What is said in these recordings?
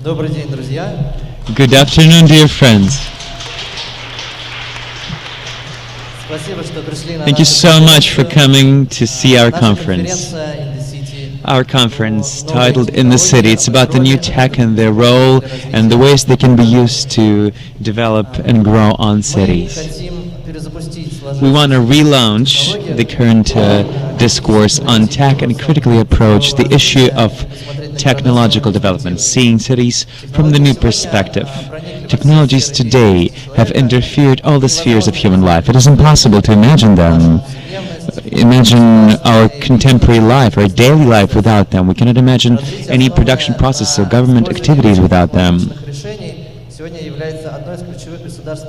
Good afternoon, dear friends. Thank you so much for coming to see our conference. Our conference, titled In the City, it's about the new tech and their role and the ways they can be used to develop and grow on cities. We want to relaunch the current discourse on tech and critically approach the issue of technological development, seeing cities from the new perspective. Technologies today have interfered all the spheres of human life. It is impossible to imagine them. Imagine our contemporary life, our daily life without them. We cannot imagine any production process or government activities without them.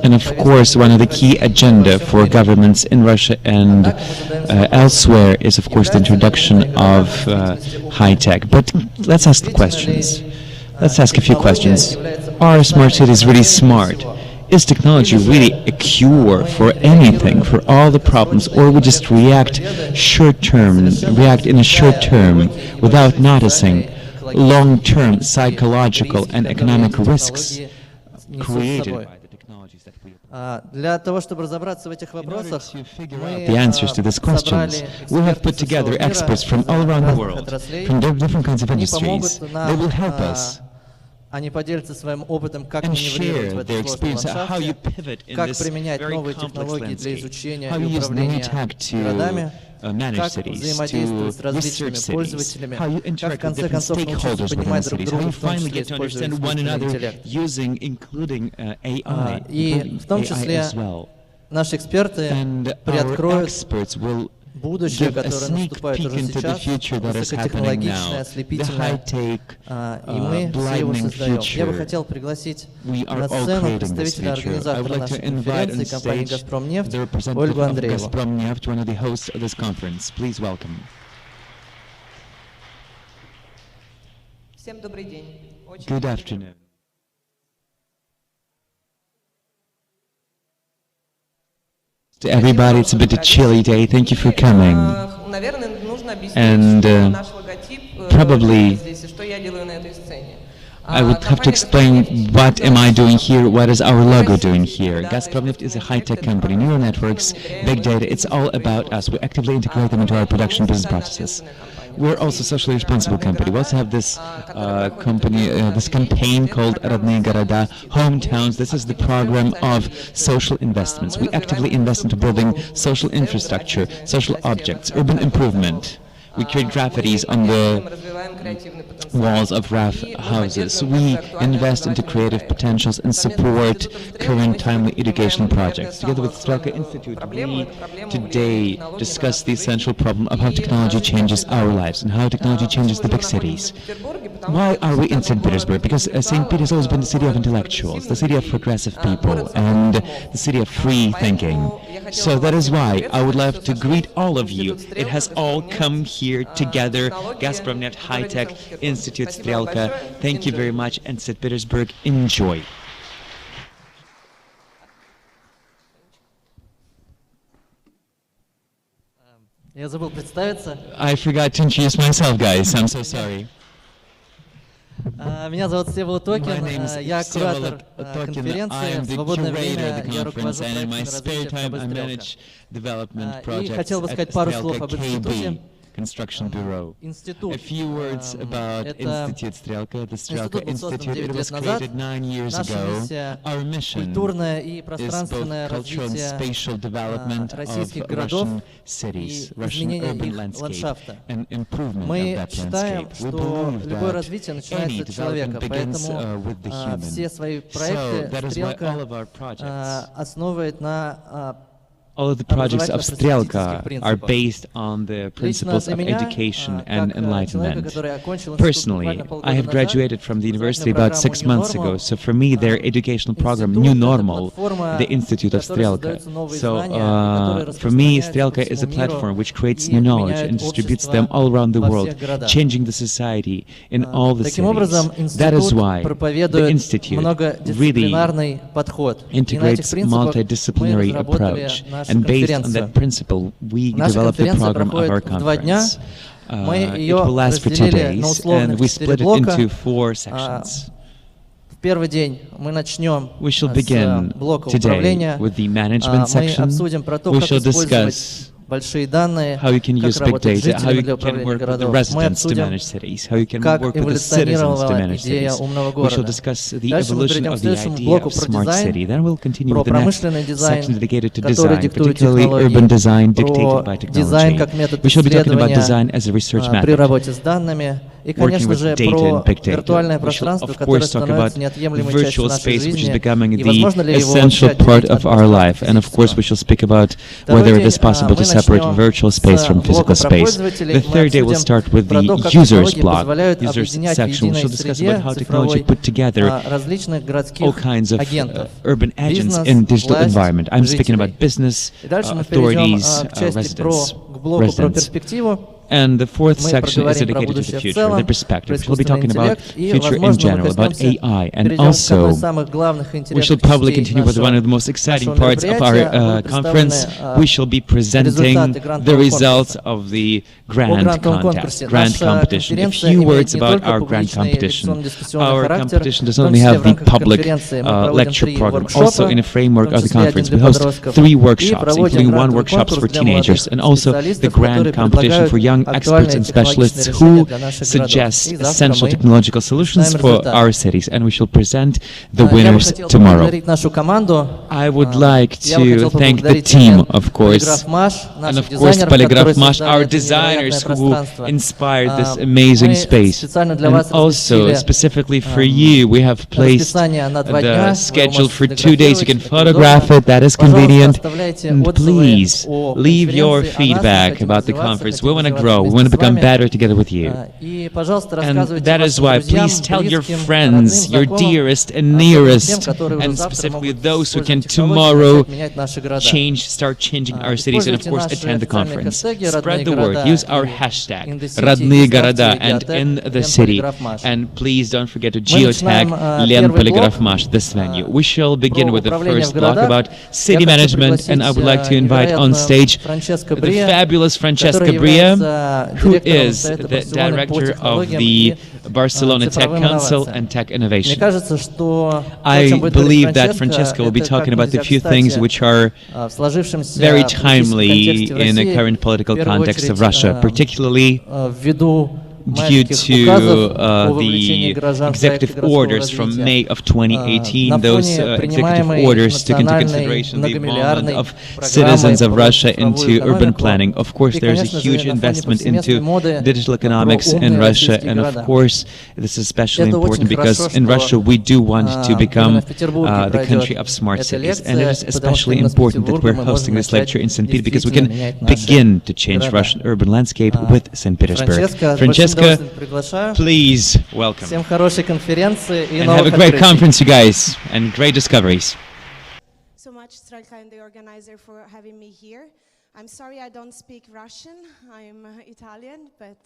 And of course, one of the key agenda for governments in Russia and elsewhere is, of course, the introduction of high tech. But let's ask the questions. Let's ask a few questions. Are smart cities really smart? Is technology really a cure for anything, for all the problems, or we just react in a short term without noticing long-term psychological and economic risks created by the technologies that we the answers to these questions, we have put together experts from all around the world, from different kinds of industries. They will help us and share their experience, how you pivot in this very complex landscape, how you use new tech to manage cities, to research cities, how you interact with different stakeholders within the cities, how you finally get to understand one another including AI as well. And our experts will give a sneak peek into the future that is happening now, the high-tech, blinding future. We are all creating this future. I would like to invite on stage the representative of Gazprom Neft, one of the hosts of this conference. Please welcome. Good afternoon. To everybody, it's a bit of a chilly day. Thank you for coming. And probably I would have to explain what am I doing here, what is our logo doing here. Gazprom Neft is a high-tech company, neural networks, big data, it's all about us. We actively integrate them into our production business processes. We're also a socially responsible company. We also have this this campaign called Родные города, Hometowns. This is the program of social investments. We actively invest into building social infrastructure, social objects, urban improvement. We create graffitis on the walls of RAF houses. We invest into creative potentials and support current timely educational projects. Together with Strelka Institute, we today discuss the essential problem of how technology changes our lives and how technology changes the big cities. Why are we in St. Petersburg? Because St. Peter has always been the city of intellectuals, the city of progressive people, and the city of free thinking. So that is why I would love to greet all of you. It has all come here together. Gazprom Neft High Tech Institute, Strelka. Thank you very much, and St. Petersburg, enjoy. I forgot to introduce myself, guys. I'm so sorry. Меня зовут Всеволод Токин, я куратор конференции, в свободное время я руковожу проектом Strelka. И хотел бы сказать пару слов об институте. Construction Bureau. A few words about Institute Strelka. The Strelka Institute, it was created 9 years ago. Our mission is both cultural and spatial development of Russian cities, Russian urban landscape, and improvement of that landscape. We believe that any development begins with the human. So that is why all of our projects all of the projects of Strelka are based on the principles of education and enlightenment. Personally, I have graduated from the university about 6 months ago, so for me their educational program, New Normal, the Institute of Strelka. So for me, Strelka is a platform which creates new knowledge and distributes them all around the world, changing the society in all the cities. That is why the Institute really integrates multidisciplinary approach. And based on that principle, we developed the program of our conference. It will last for 2 days, and we split it into 4 sections. В первый день мы начнем We shall с begin блока today управления. with the management Мы section. обсудим про то, We как shall использовать discuss большие данные, how you can как use big работать с data, how жителями you для can управления work with the городов. Мы residents to обсудим, manage cities, how you can как work with the citizens to эволюционировала manage идея cities. умного We shall города. discuss the Дальше мы evolution перейдем of к the следующему idea блоку of про smart дизайн, city. Then we'll continue про with the next промышленный дизайн, section dedicated to который design, диктует particularly urban design технологии, dictated про by дизайн technology. как метод We shall be talking about исследования design as a research при method. работе с данными. И, Working конечно with же, data про and big data. виртуальное We shall, пространство, of которое course, talk about становится неотъемлемой частью virtual нашей space, which is жизни, becoming и the возможно ли его essential вообще part отделить of от our пространства life. And of course, we физического. shall speak about Второй whether it день is possible to мы separate начнем virtual space from с physical блока про space. пользователей. The Мы third day will обсудим start with про the то, как users технологии block, позволяют users объединять в section. We единой shall discuss среде about how technology цифровой put together различных all городских kinds of агентов. urban agents Бизнес, in digital власть, environment. I'm speaking жителей. about business, И дальше мы перейдем authorities, к части к блоку про residents. перспективу. And the fourth Мы section is проговорим про dedicated to the будущее в future, целом, the perspective. про We'll be искусственный talking about интеллект, и, future in возможно, мы general, about коснемся, AI, and перейдем к одной из also самых главных we интересных shall probably частей continue with one of the most exciting parts of our conference. We shall be presenting the results of the grand contest, grand competition. A few words about our grand competition. Our competition does not only have the public lecture program, also in a framework of the conference we host 3 workshops, including 1 workshop for teenagers, and also the grand competition for young experts and specialists who suggest essential technological solutions for our cities, and we shall present the winners tomorrow. I would like to thank the team, of course, and of course Polygraph Mash, our designers who inspired this amazing space. And also, specifically for you, we have placed the schedule for 2 days. You can photograph it, that is convenient. And please, leave your feedback about the conference. We want to grow, we want to become better together with you. And that is why, please tell your friends, your dearest and nearest, and specifically those who can tomorrow start changing our cities, and of course attend the conference. Spread the word, use our hashtag, Родные города, and in the city. And please don't forget to geotag Len Polygraph Mash, this venue. We shall begin with the first block about city management, and I would like to invite on stage the fabulous Francesca Bria, who is the director of the Barcelona Tech Council and Tech Innovation. I believe that Francesca will be talking about a few things which are very timely in the current political context of Russia, particularly due to the executive orders from May of 2018, those executive orders took into consideration the involvement of citizens of Russia into urban planning. Of course, there's a huge investment into digital economics in Russia, and of course, this is especially important because in Russia we do want to become the country of smart cities, and it is especially important that we're hosting this lecture in St. Petersburg because we can begin to change Russian urban landscape with St. Petersburg. Francesca, please welcome. And have a great conference, you guys, and great discoveries. So much, Strelka and the organizer, for having me here. I'm sorry I don't speak Russian. I'm Italian, but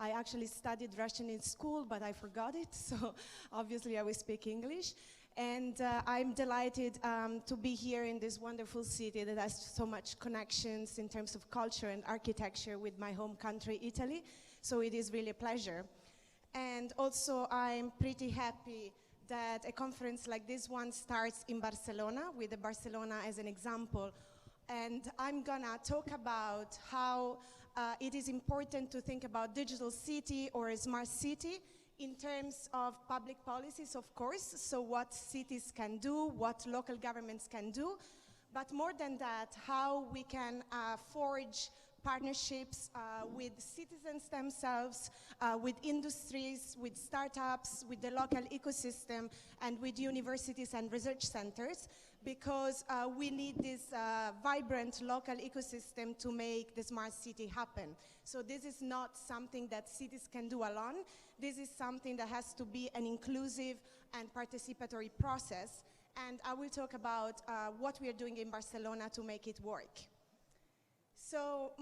I actually studied Russian in school, but I forgot it, so obviously I will speak English. And I'm delighted to be here in this wonderful city that has so much connections in terms of culture and architecture with my home country, Italy. So it is really a pleasure. And also I'm pretty happy that a conference like this one starts in Barcelona, with Barcelona as an example. And I'm gonna talk about how it is important to think about digital city or a smart city in terms of public policies, of course, so what cities can do, what local governments can do, but more than that, how we can forge partnerships with citizens themselves, with industries, with startups, with the local ecosystem, and with universities and research centers, because we need this vibrant local ecosystem to make the smart city happen. So this is not something that cities can do alone. This is something that has to be an inclusive and participatory process. And I will talk about what we are doing in Barcelona to make it work. So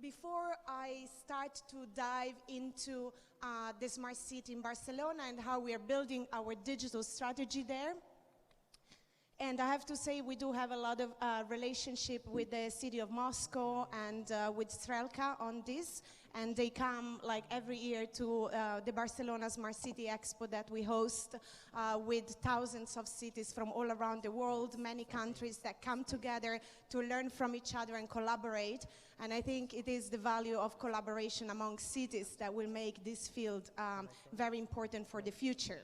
before I start to dive into the smart city in Barcelona and how we are building our digital strategy there, and I have to say we do have a lot of relationship with the city of Moscow and with Strelka on this, and they come like every year to the Barcelona Smart City Expo that we host with thousands of cities from all around the world, many countries that come together to learn from each other and collaborate. And I think it is the value of collaboration among cities that will make this field very important for the future.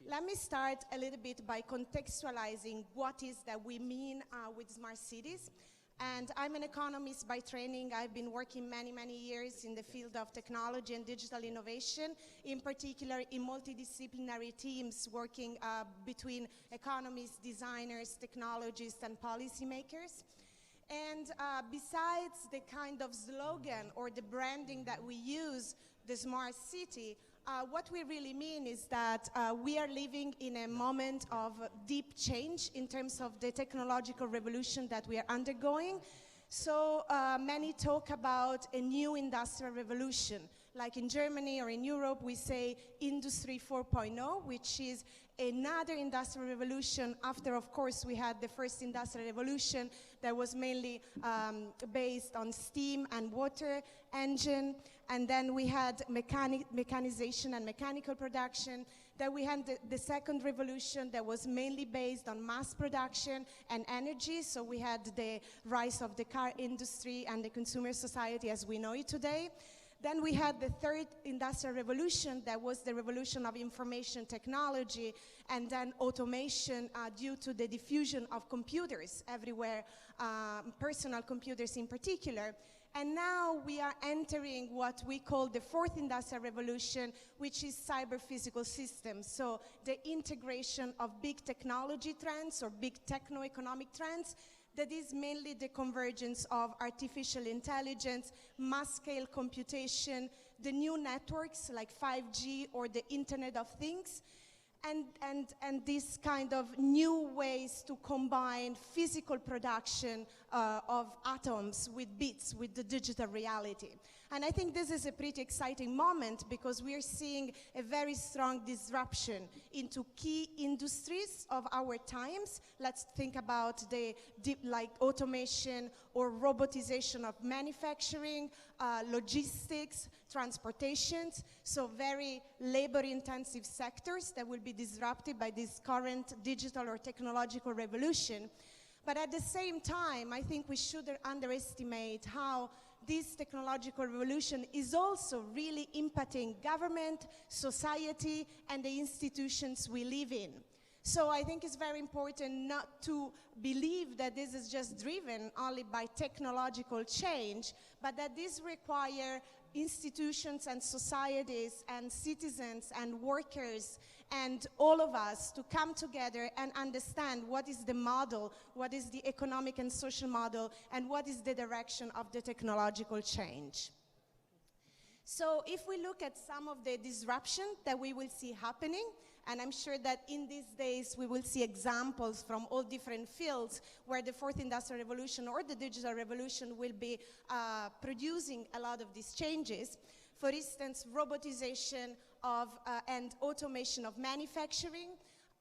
Let me start a little bit by contextualizing what is that we mean with smart cities. And I'm an economist by training. I've been working many, many years in the field of technology and digital innovation, in particular in multidisciplinary teams working between economists, designers, technologists, and policymakers. And besides the kind of slogan or the branding that we use, the smart city, what we really mean is that we are living in a moment of deep change in terms of the technological revolution that we are undergoing. So many talk about a new industrial revolution. Like in Germany or in Europe, we say Industry 4.0, which is another industrial revolution after, of course, we had the first industrial revolution that was mainly based on steam and water engine. And then we had mechanization and mechanical production. Then we had the second revolution that was mainly based on mass production and energy. So we had the rise of the car industry and the consumer society as we know it today. Then we had the third industrial revolution that was the revolution of information technology and then automation due to the diffusion of computers everywhere, personal computers in particular. And now we are entering what we call the fourth industrial revolution, which is cyber-physical systems. So the integration of big technology trends or big techno-economic trends that is mainly the convergence of artificial intelligence, mass-scale computation, the new networks like 5G or the Internet of Things, and this kind of new ways to combine physical production of atoms with bits, with the digital reality. And I think this is a pretty exciting moment because we are seeing a very strong disruption into key industries of our times. Let's think about the like automation or robotization of manufacturing, logistics, transportations, so very labor-intensive sectors that will be disrupted by this current digital or technological revolution. But at the same time, I think we shouldn't underestimate how this technological revolution is also really impacting government, society, and the institutions we live in. So I think it's very important not to believe that this is just driven only by technological change, but that this requires institutions and societies and citizens and workers and all of us to come together and understand what is the model, what is the economic and social model, and what is the direction of the technological change. So if we look at some of the disruption that we will see happening, and I'm sure that in these days we will see examples from all different fields where the fourth industrial revolution or the digital revolution will be producing a lot of these changes. For instance, robotization of and automation of manufacturing.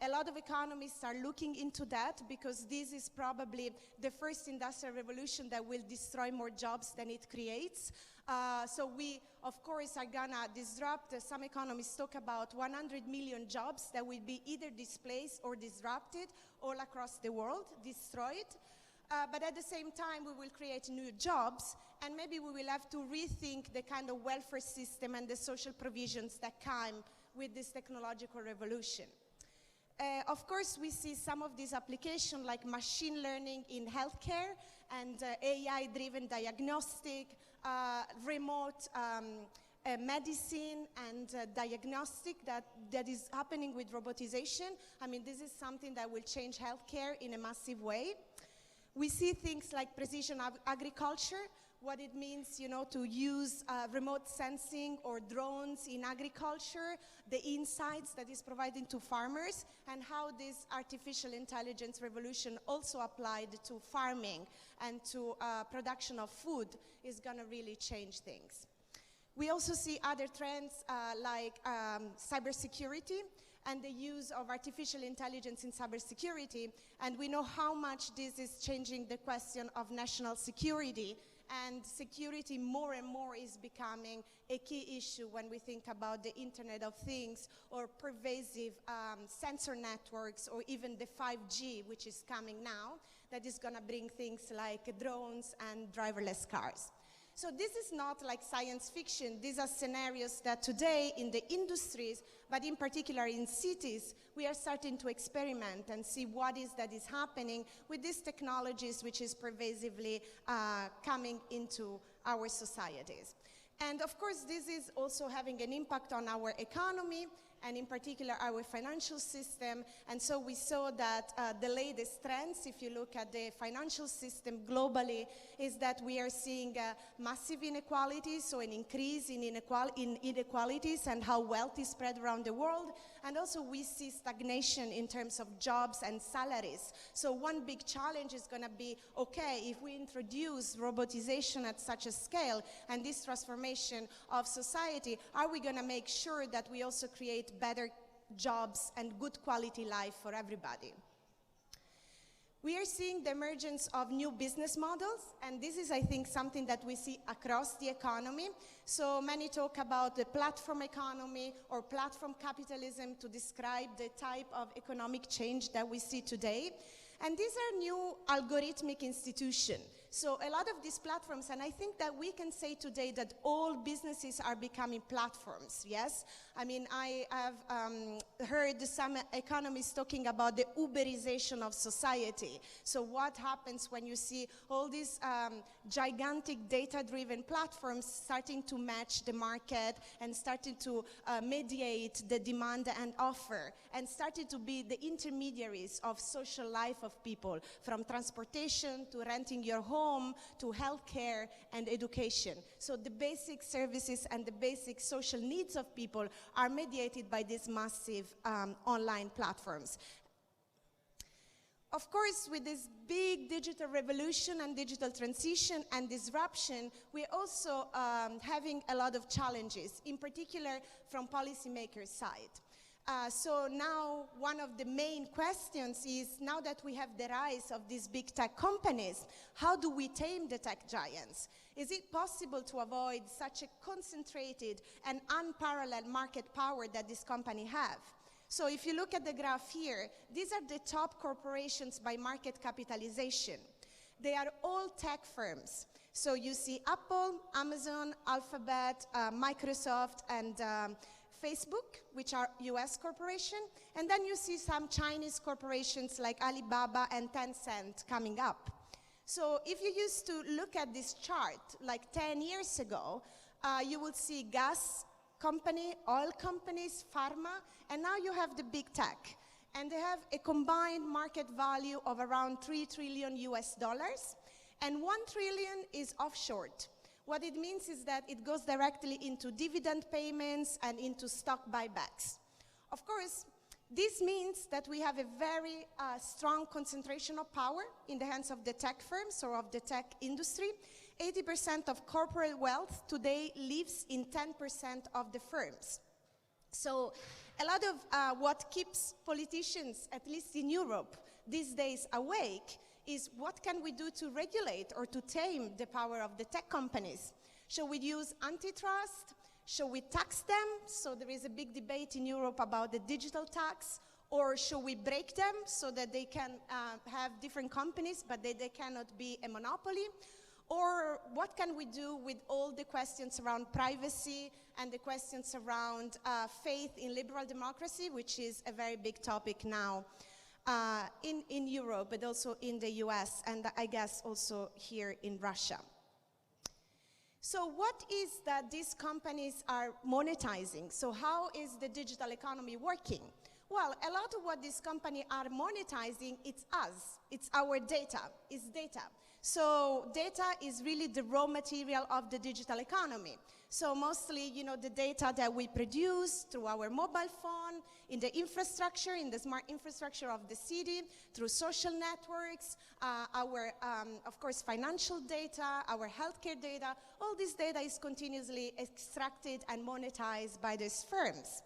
A lot of economists are looking into that because this is probably the first industrial revolution that will destroy more jobs than it creates. So we, of course, are gonna disrupt. Some economists talk about 100 million jobs that will be either displaced or disrupted all across the world, destroyed. But at the same time, we will create new jobs, and maybe we will have to rethink the kind of welfare system and the social provisions that come with this technological revolution. Of course, we see some of these applications like machine learning in healthcare and AI-driven diagnostic, remote medicine and diagnostic that is happening with robotization. I mean, this is something that will change healthcare in a massive way. We see things like precision agriculture, what it means, to use remote sensing or drones in agriculture, the insights that is providing to farmers, and how this artificial intelligence revolution also applied to farming and to production of food is gonna really change things. We also see other trends like cybersecurity and the use of artificial intelligence in cybersecurity, and we know how much this is changing the question of national security and security more and more is becoming a key issue when we think about the Internet of Things or pervasive sensor networks, or even the 5G, which is coming now, that is going to bring things like drones and driverless cars. So this is not like science fiction. These are scenarios that today in the industries, but in particular in cities, we are starting to experiment and see what is that is happening with these technologies which is pervasively coming into our societies. And of course, this is also having an impact on our economy, and in particular our financial system. And so we saw that the latest trends, if you look at the financial system globally, is that we are seeing massive inequalities, so an increase in inequalities and how wealth is spread around the world. And also we see stagnation in terms of jobs and salaries. So one big challenge is going to be, okay, if we introduce robotization at such a scale and this transformation of society, are we going to make sure that we also create better jobs and good quality life for everybody? We are seeing the emergence of new business models, and this is, I think, something that we see across the economy. So many talk about the platform economy or platform capitalism to describe the type of economic change that we see today. And these are new algorithmic institutions. So a lot of these platforms, and I think that we can say today that all businesses are becoming platforms, yes? I mean, I have heard some economists talking about the Uberization of society. So what happens when you see all these gigantic data-driven platforms starting to match the market and starting to mediate the demand and offer, and starting to be the intermediaries of social life of people, from transportation to renting your home to healthcare and education. So the basic services and the basic social needs of people are mediated by these massive online platforms. Of course, with this big digital revolution and digital transition and disruption, we're also having a lot of challenges, in particular from policymakers' side. So now one of the main questions is, now that we have the rise of these big tech companies, how do we tame the tech giants? Is it possible to avoid such a concentrated and unparalleled market power that this company have? So if you look at the graph here, these are the top corporations by market capitalization. They are all tech firms. So you see Apple, Amazon, Alphabet, Microsoft, and Facebook, which are US corporations, and then you see some Chinese corporations like Alibaba and Tencent coming up. So if you used to look at this chart like 10 years ago, you would see gas company, oil companies, pharma, and now you have the big tech. And they have a combined market value of around $3 trillion US, and $1 trillion is offshored. What it means is that it goes directly into dividend payments and into stock buybacks. Of course, this means that we have a very strong concentration of power in the hands of the tech firms or of the tech industry. 80% of corporate wealth today lives in 10% of the firms. So a lot of what keeps politicians, at least in Europe, these days awake is, what can we do to regulate or to tame the power of the tech companies? Shall we use antitrust? Shall we tax them? So there is a big debate in Europe about the digital tax. Or shall we break them so that they can have different companies, but they cannot be a monopoly? Or what can we do with all the questions around privacy and the questions around faith in liberal democracy, which is a very big topic now in Europe, but also in the US, and I guess also here in Russia. So what is that these companies are monetizing? So how is the digital economy working? Well, a lot of what these companies are monetizing, it's us. It's our data. It's data. So data is really the raw material of the digital economy. So mostly, you know, the data that we produce through our mobile phone, in the infrastructure, in the smart infrastructure of the city, through social networks, our, of course, financial data, our healthcare data, all this data is continuously extracted and monetized by these firms.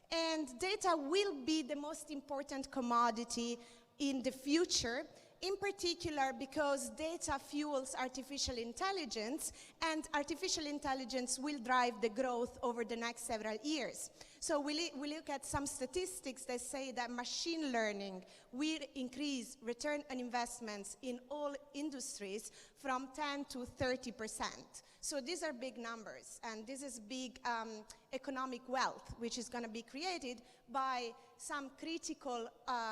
And data will be the most important commodity in the future. in particular because data fuels artificial intelligence, and artificial intelligence will drive the growth over the next several years. So we look at some statistics that say that machine learning will increase return on investments in all industries from 10 to 30%. So these are big numbers, and this is big economic wealth, which is going to be created by some critical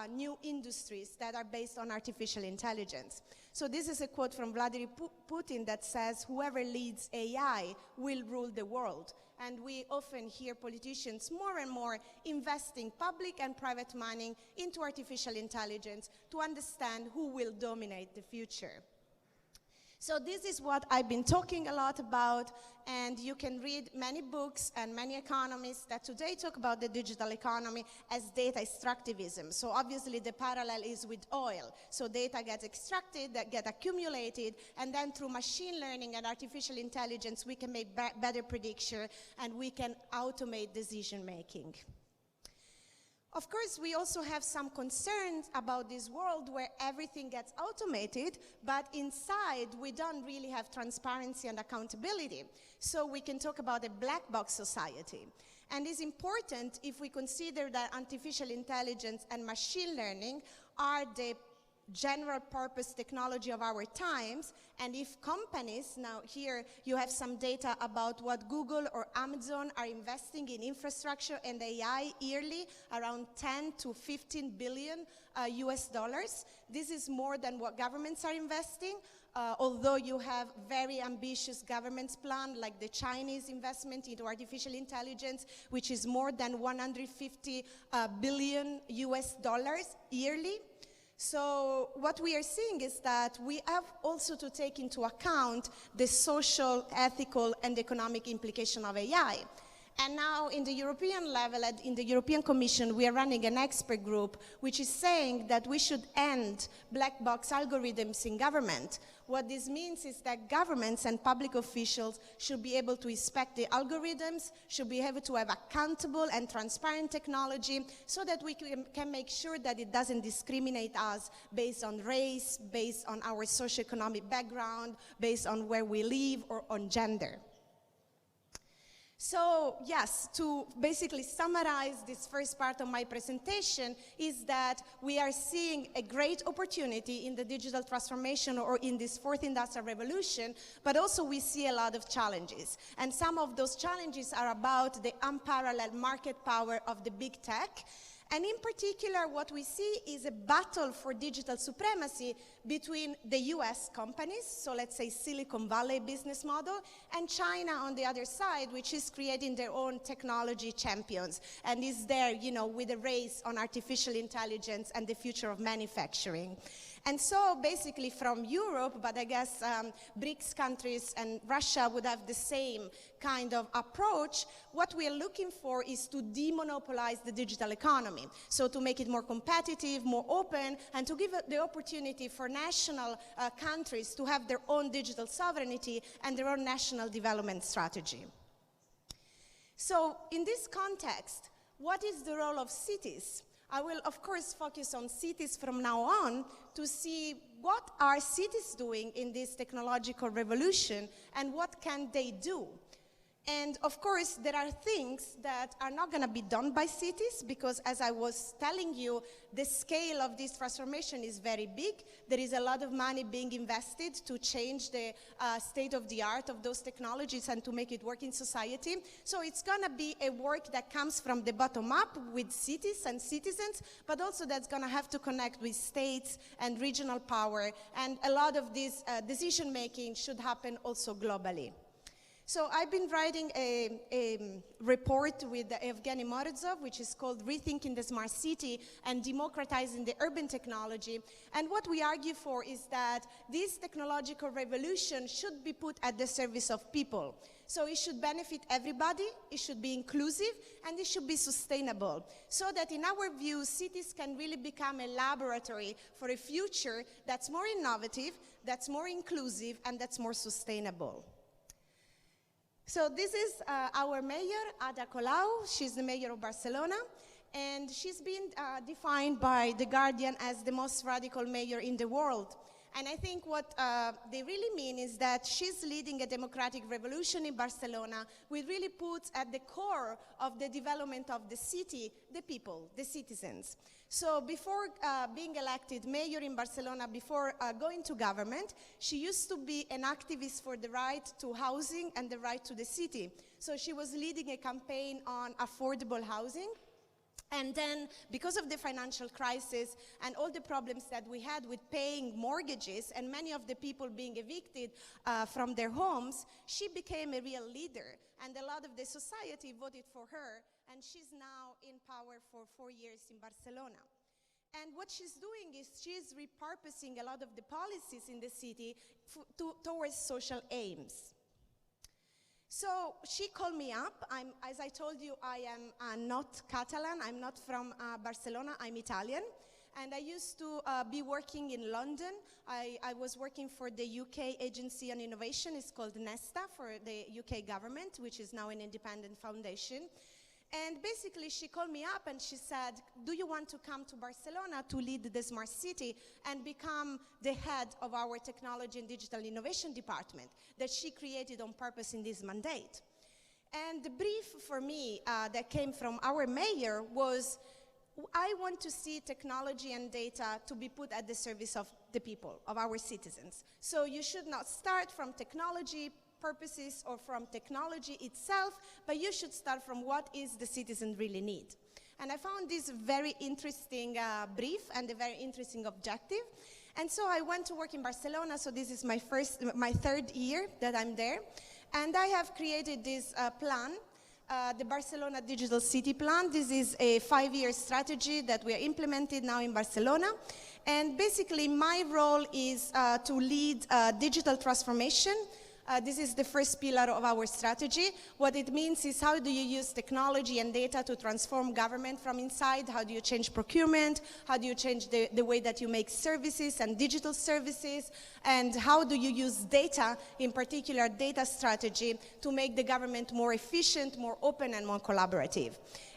new industries that are based on artificial intelligence. So this is a quote from Vladimir Putin that says, "Whoever leads AI will rule the world." And we often hear politicians more and more investing public and private money into artificial intelligence to understand who will dominate the future. So this is what I've been talking a lot about, and you can read many books and many economists that today talk about the digital economy as data extractivism. So obviously the parallel is with oil. So data gets extracted, that get accumulated, and then through machine learning and artificial intelligence, we can make better prediction and we can automate decision making. Of course, we also have some concerns about this world where everything gets automated, but inside we don't really have transparency and accountability. So we can talk about a black box society. And it's important if we consider that artificial intelligence and machine learning are the general purpose technology of our times, and if companies, now here you have some data about what Google or Amazon are investing in infrastructure and AI yearly, around 10 to 15 billion US dollars. This is more than what governments are investing, although you have very ambitious governments plan, like the Chinese investment into artificial intelligence, which is more than 150 billion US dollars yearly. So what we are seeing is that we have also to take into account the social, ethical, and economic implication of AI. And now in the European level, in the European Commission, we are running an expert group which is saying that we should end black box algorithms in government. What this means is that governments and public officials should be able to inspect the algorithms, should be able to have accountable and transparent technology so that we can make sure that it doesn't discriminate us based on race, based on our socioeconomic background, based on where we live, or on gender. So yes, to basically summarize this first part of my presentation is that we are seeing a great opportunity in the digital transformation or in this fourth industrial revolution, but also we see a lot of challenges. And some of those challenges are about the unparalleled market power of the big tech. And in particular, what we see is a battle for digital supremacy between the US companies, so let's say Silicon Valley business model, and China on the other side, which is creating their own technology champions and is there, you know, with a race on artificial intelligence and the future of manufacturing. And so basically from Europe, but I guess BRICS countries and Russia would have the same kind of approach, what we are looking for is to demonopolize the digital economy. So to make it more competitive, more open, and to give the opportunity for national countries to have their own digital sovereignty and their own national development strategy. So in this context, what is the role of cities? I will, of course, focus on cities from now on to see what are cities doing in this technological revolution and what can they do. And of course, there are things that are not going to be done by cities because, as I was telling you, the scale of this transformation is very big. There is a lot of money being invested to change the state of the art of those technologies and to make it work in society. So it's going to be a work that comes from the bottom up with cities and citizens, but also that's going to have to connect with states and regional power. And a lot of this decision making should happen also globally. So I've been writing a report with Evgeny Morozov, which is called Rethinking the Smart City and Democratizing the Urban Technology. And what we argue for is that this technological revolution should be put at the service of people. So it should benefit everybody, it should be inclusive, and it should be sustainable. So that in our view, cities can really become a laboratory for a future that's more innovative, that's more inclusive, and that's more sustainable. So this is our mayor, Ada Colau. She's the mayor of Barcelona. And she's been defined by The Guardian as the most radical mayor in the world. And I think what they really mean is that she's leading a democratic revolution in Barcelona, which really puts at the core of the development of the city, the people, the citizens. So before being elected mayor in Barcelona, before going to government, she used to be an activist for the right to housing and the right to the city. So she was leading a campaign on affordable housing. And then, because of the financial crisis and all the problems that we had with paying mortgages and many of the people being evicted from their homes, she became a real leader. And a lot of the society voted for her, and she's now in power for 4 years in Barcelona. And what she's doing is she's repurposing a lot of the policies in the city towards social aims. So she called me up. As I told you, I am not Catalan. I'm not from Barcelona. I'm Italian. And I used to be working in London. I was working for the UK Agency on Innovation. It's called Nesta for the UK government, which is now an independent foundation. And basically, she called me up and she said, do you want to come to Barcelona to lead the smart city and become the head of our technology and digital innovation department that she created on purpose in this mandate? And the brief for me that came from our mayor was, I want to see technology and data to be put at the service of the people, of our citizens. So you should not start from technology purposes or from technology itself, but you should start from what is the citizen really need. And I found this very interesting brief and a very interesting objective. And so I went to work in Barcelona, so this is my third year that I'm there. And I have created this plan, the Barcelona Digital City Plan. This is a 5-year strategy that we are implementing now in Barcelona. And basically my role is to lead digital transformation. This is the first pillar of our strategy. What it means is, how do you use technology and data to transform government from inside? How do you change procurement? How do you change the way that you make services and digital services? And how do you use data, in particular data strategy, to make the government more efficient, more open, and more collaborative?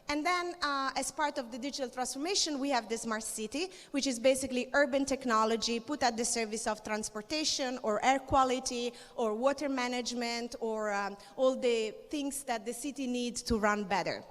And then, as part of the digital transformation, we have the smart city, which is basically urban technology put at the service of transportation or air quality or water management or all the things that the city needs to run better.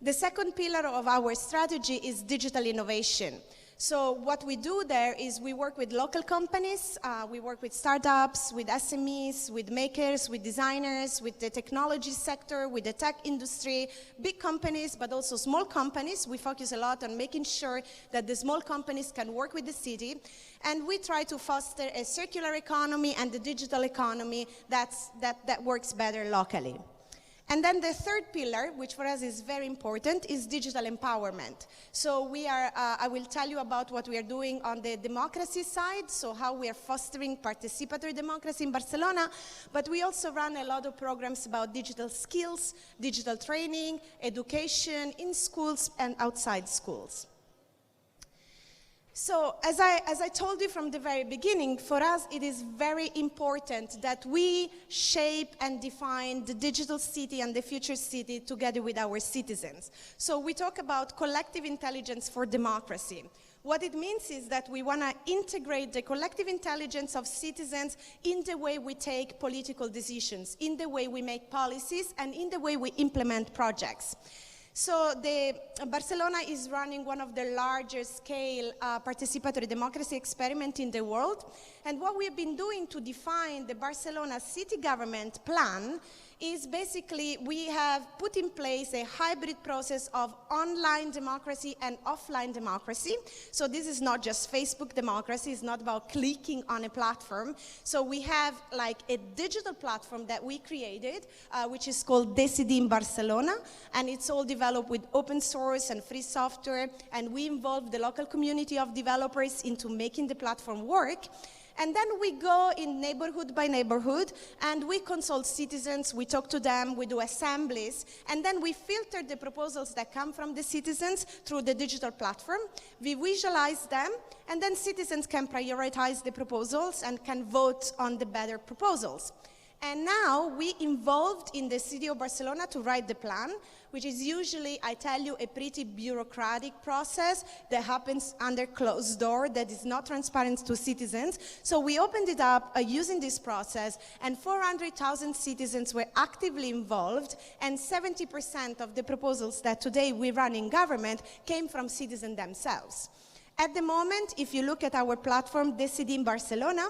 The second pillar of our strategy is digital innovation. So what we do there is we work with local companies, we work with startups, with SMEs, with makers, with designers, with the technology sector, with the tech industry, big companies, but also small companies. We focus a lot on making sure that the small companies can work with the city. And we try to foster a circular economy and the digital economy that works better locally. And then the third pillar, which for us is very important, is digital empowerment. So we are, I will tell you about what we are doing on the democracy side, so how we are fostering participatory democracy in Barcelona, but we also run a lot of programs about digital skills, digital training, education in schools and outside schools. So, as I told you from the very beginning, for us it is very important that we shape and define the digital city and the future city together with our citizens. So we talk about collective intelligence for democracy. What it means is that we want to integrate the collective intelligence of citizens in the way we take political decisions, in the way we make policies, and in the way we implement projects. So Barcelona is running one of the largest scale participatory democracy experiment in the world. And what we've been doing to define the Barcelona city government plan is basically we have put in place a hybrid process of online democracy and offline democracy. So this is not just Facebook democracy, it's not about clicking on a platform. So we have like a digital platform that we created, which is called Decidim Barcelona, and it's all developed with open source and free software, and we involve the local community of developers into making the platform work. And then we go in neighborhood by neighborhood and we consult citizens, we talk to them, we do assemblies, and then we filter the proposals that come from the citizens through the digital platform. We visualize them, and then citizens can prioritize the proposals and can vote on the better proposals. And now we involved in the city of Barcelona to write the plan, which is usually, I tell you, a pretty bureaucratic process that happens under closed door, that is not transparent to citizens. So we opened it up using this process, and 400,000 citizens were actively involved, and 70% of the proposals that today we run in government came from citizens themselves. At the moment, if you look at our platform, Decidim Barcelona,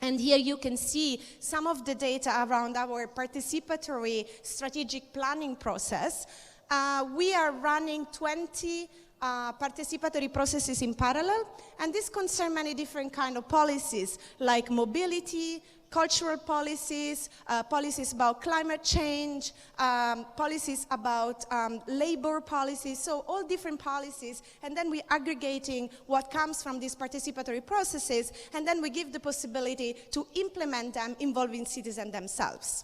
and here you can see some of the data around our participatory strategic planning process. We are running 20 participatory processes in parallel, and this concerns many different kinds of policies, like mobility, cultural policies, policies about climate change, policies about labor policies, so all different policies, and then we're aggregating what comes from these participatory processes, and then we give the possibility to implement them involving citizens themselves.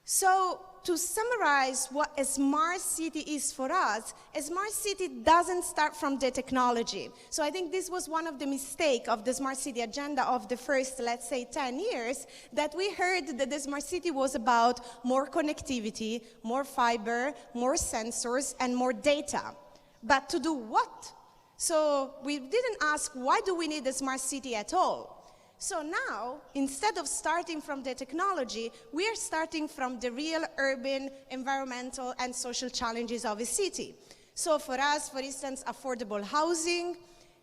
So, to summarize what a smart city is for us, a smart city doesn't start from the technology. So I think this was one of the mistakes of the smart city agenda of the first, let's say, 10 years, that we heard that the smart city was about more connectivity, more fiber, more sensors, and more data. But to do what? So we didn't ask, why do we need a smart city at all? So now, instead of starting from the technology, we are starting from the real urban, environmental, and social challenges of a city. So for us, for instance, affordable housing,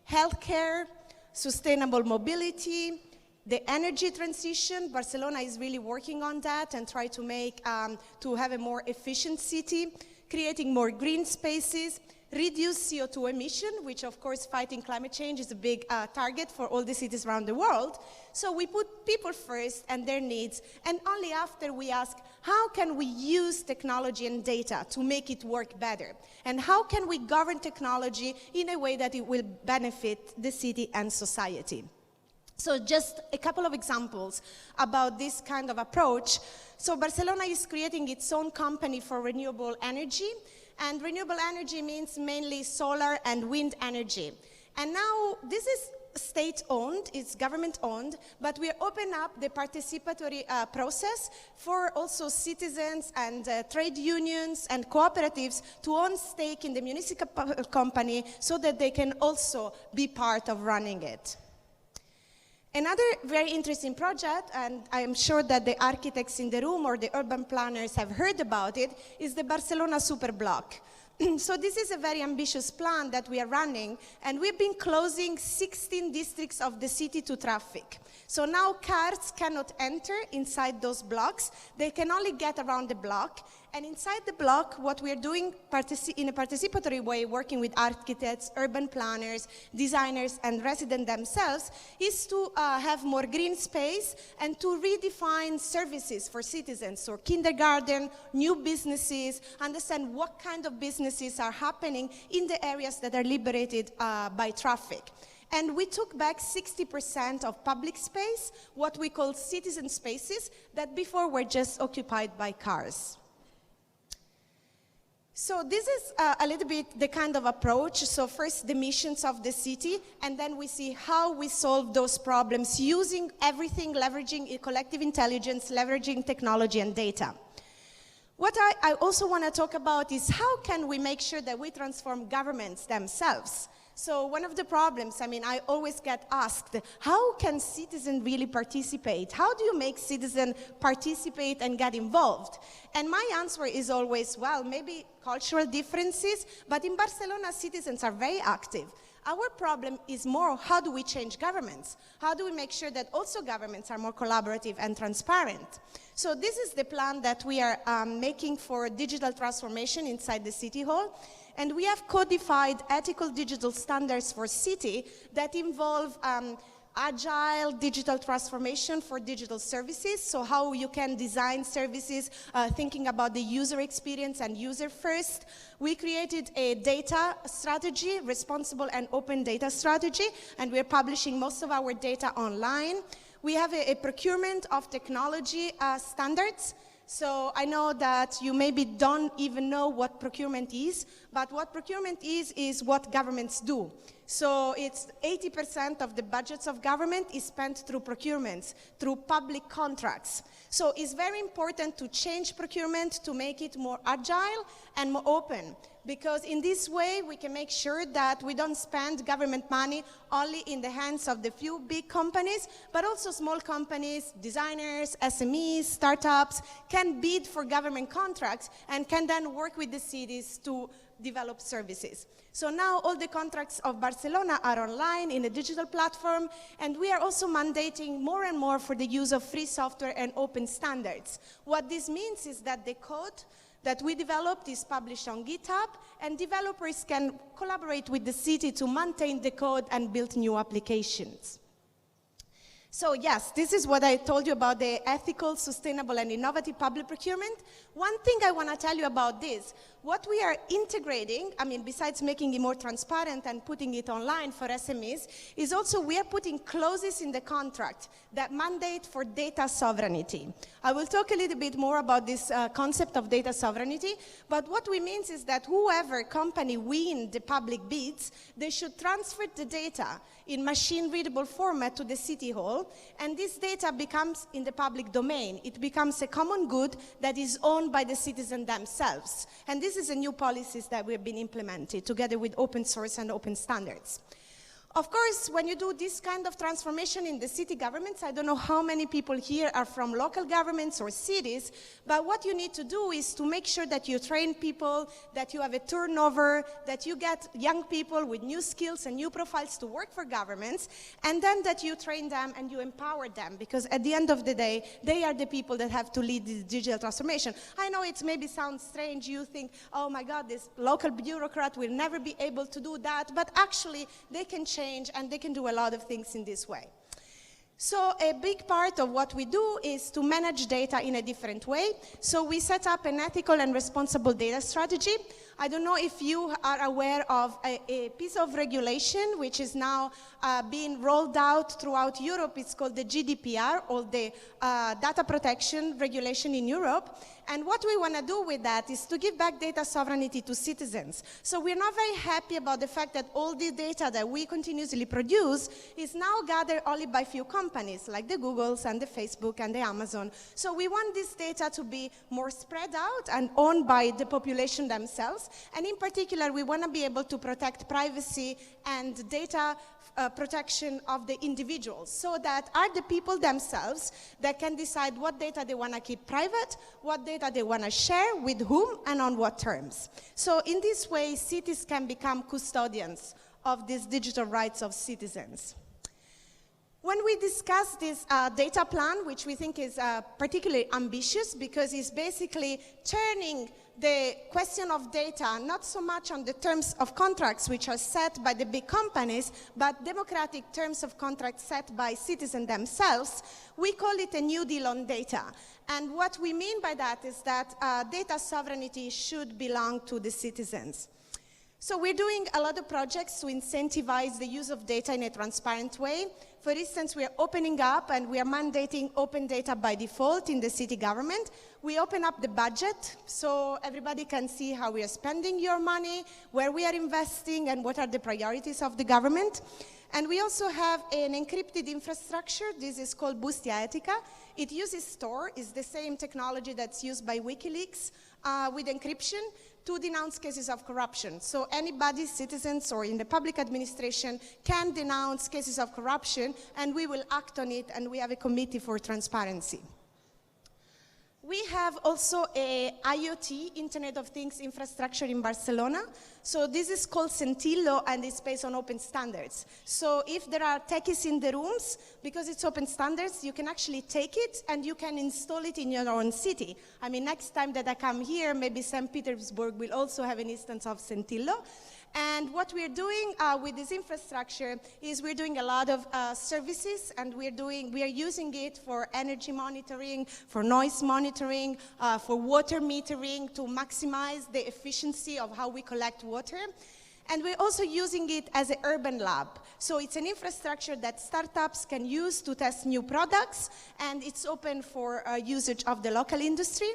healthcare, sustainable mobility, the energy transition. Barcelona is really working on that and try to make, to have a more efficient city, creating more green spaces, reduce CO2 emission, which of course fighting climate change is a big target for all the cities around the world. So we put people first and their needs, and only after we ask, how can we use technology and data to make it work better? And how can we govern technology in a way that it will benefit the city and society? So just a couple of examples about this kind of approach. So Barcelona is creating its own company for renewable energy, and renewable energy means mainly solar and wind energy. And now this is state-owned, it's government-owned, but we open up the participatory process for also citizens and trade unions and cooperatives to own stake in the municipal company so that they can also be part of running it. Another very interesting project, and I am sure that the architects in the room or the urban planners have heard about it, is the Barcelona Superblock. So this is a very ambitious plan that we are running, and we've been closing 16 districts of the city to traffic. So now cars cannot enter inside those blocks, they can only get around the block, and inside the block what we are doing in a participatory way, working with architects, urban planners, designers and residents themselves, is to have more green space and to redefine services for citizens. So kindergarten, new businesses, understand what kind of businesses are happening in the areas that are liberated by traffic. And we took back 60% of public space, what we call citizen spaces, that before were just occupied by cars. So this is a little bit the kind of approach. So first the missions of the city, and then we see how we solve those problems using everything, leveraging collective intelligence, leveraging technology and data. What I also want to talk about is how can we make sure that we transform governments themselves? So one of the problems, I always get asked, how can citizens really participate? How do you make citizens participate and get involved? And my answer is always, well, maybe cultural differences, but in Barcelona, citizens are very active. Our problem is more, how do we change governments? How do we make sure that also governments are more collaborative and transparent? So this is the plan that we are making for digital transformation inside the City Hall. And we have codified ethical digital standards for city that involve agile digital transformation for digital services, so how you can design services thinking about the user experience and user first. We created a data strategy, responsible and open data strategy, and we're publishing most of our data online. We have a procurement of technology standards, So I know that you maybe don't even know what procurement is, but what procurement is what governments do. So it's 80% of the budgets of government is spent through procurements, through public contracts. So it's very important to change procurement to make it more agile and more open, because in this way we can make sure that we don't spend government money only in the hands of the few big companies, but also small companies, designers, SMEs, startups can bid for government contracts and can then work with the cities to develop services. So now all the contracts of Barcelona are online in a digital platform, and we are also mandating more and more for the use of free software and open standards. What this means is that the code that we developed is published on GitHub, and developers can collaborate with the city to maintain the code and build new applications. So yes, this is what I told you about the ethical, sustainable, and innovative public procurement. One thing I want to tell you about this, what we are integrating, I mean, besides making it more transparent and putting it online for SMEs, is also we are putting clauses in the contract that mandate for data sovereignty. I will talk a little bit more about this concept of data sovereignty, but what we mean is that whoever company win the public bids, they should transfer the data in machine-readable format to the city hall, and this data becomes in the public domain. It becomes a common good that is owned by the citizens themselves. And this is a new policies that we have been implemented together with open source and open standards. Of course, when you do this kind of transformation in the city governments, I don't know how many people here are from local governments or cities, but what you need to do is to make sure that you train people, that you have a turnover, that you get young people with new skills and new profiles to work for governments, and then that you train them and you empower them, because at the end of the day, they are the people that have to lead this digital transformation. I know it maybe sounds strange, you think, oh my God, this local bureaucrat will never be able to do that, but actually they can change and they can do a lot of things in this way. So a big part of what we do is to manage data in a different way. So we set up an ethical and responsible data strategy. I don't know if you are aware of a piece of regulation which is now being rolled out throughout Europe. It's called the GDPR, or the Data Protection Regulation in Europe. And what we want to do with that is to give back data sovereignty to citizens. So we're not very happy about the fact that all the data that we continuously produce is now gathered only by few companies, like the Googles and the Facebook and the Amazon. So we want this data to be more spread out and owned by the population themselves. And in particular, we want to be able to protect privacy and data protection of the individuals, so that are the people themselves that can decide what data they want to keep private, what data they want to share, with whom, and on what terms. So in this way, cities can become custodians of these digital rights of citizens. When we discuss this data plan, which we think is particularly ambitious because it's basically turning the question of data not so much on the terms of contracts which are set by the big companies, but democratic terms of contracts set by citizens themselves, we call it a New Deal on data. And what we mean by that is that data sovereignty should belong to the citizens. So we're doing a lot of projects to incentivize the use of data in a transparent way. For instance, we are opening up and we are mandating open data by default in the city government. We open up the budget so everybody can see how we are spending your money, where we are investing, and what are the priorities of the government. And we also have an encrypted infrastructure. This is called Bustia Etica. It uses Tor. It's the same technology that's used by WikiLeaks with encryption to denounce cases of corruption. So anybody, citizens or in the public administration, can denounce cases of corruption, and we will act on it, and we have a committee for transparency. We have also a IoT, Internet of Things infrastructure in Barcelona. So this is called Sentillo, and it's based on open standards. So if there are techies in the rooms, because it's open standards, you can actually take it and you can install it in your own city. I mean, next time that I come here, maybe St. Petersburg will also have an instance of Sentillo. And what we're doing with this infrastructure is we're doing a lot of services, and we are using it for energy monitoring, for noise monitoring, for water metering, to maximize the efficiency of how we collect water. And we're also using it as an urban lab. So it's an infrastructure that startups can use to test new products, and it's open for usage of the local industry.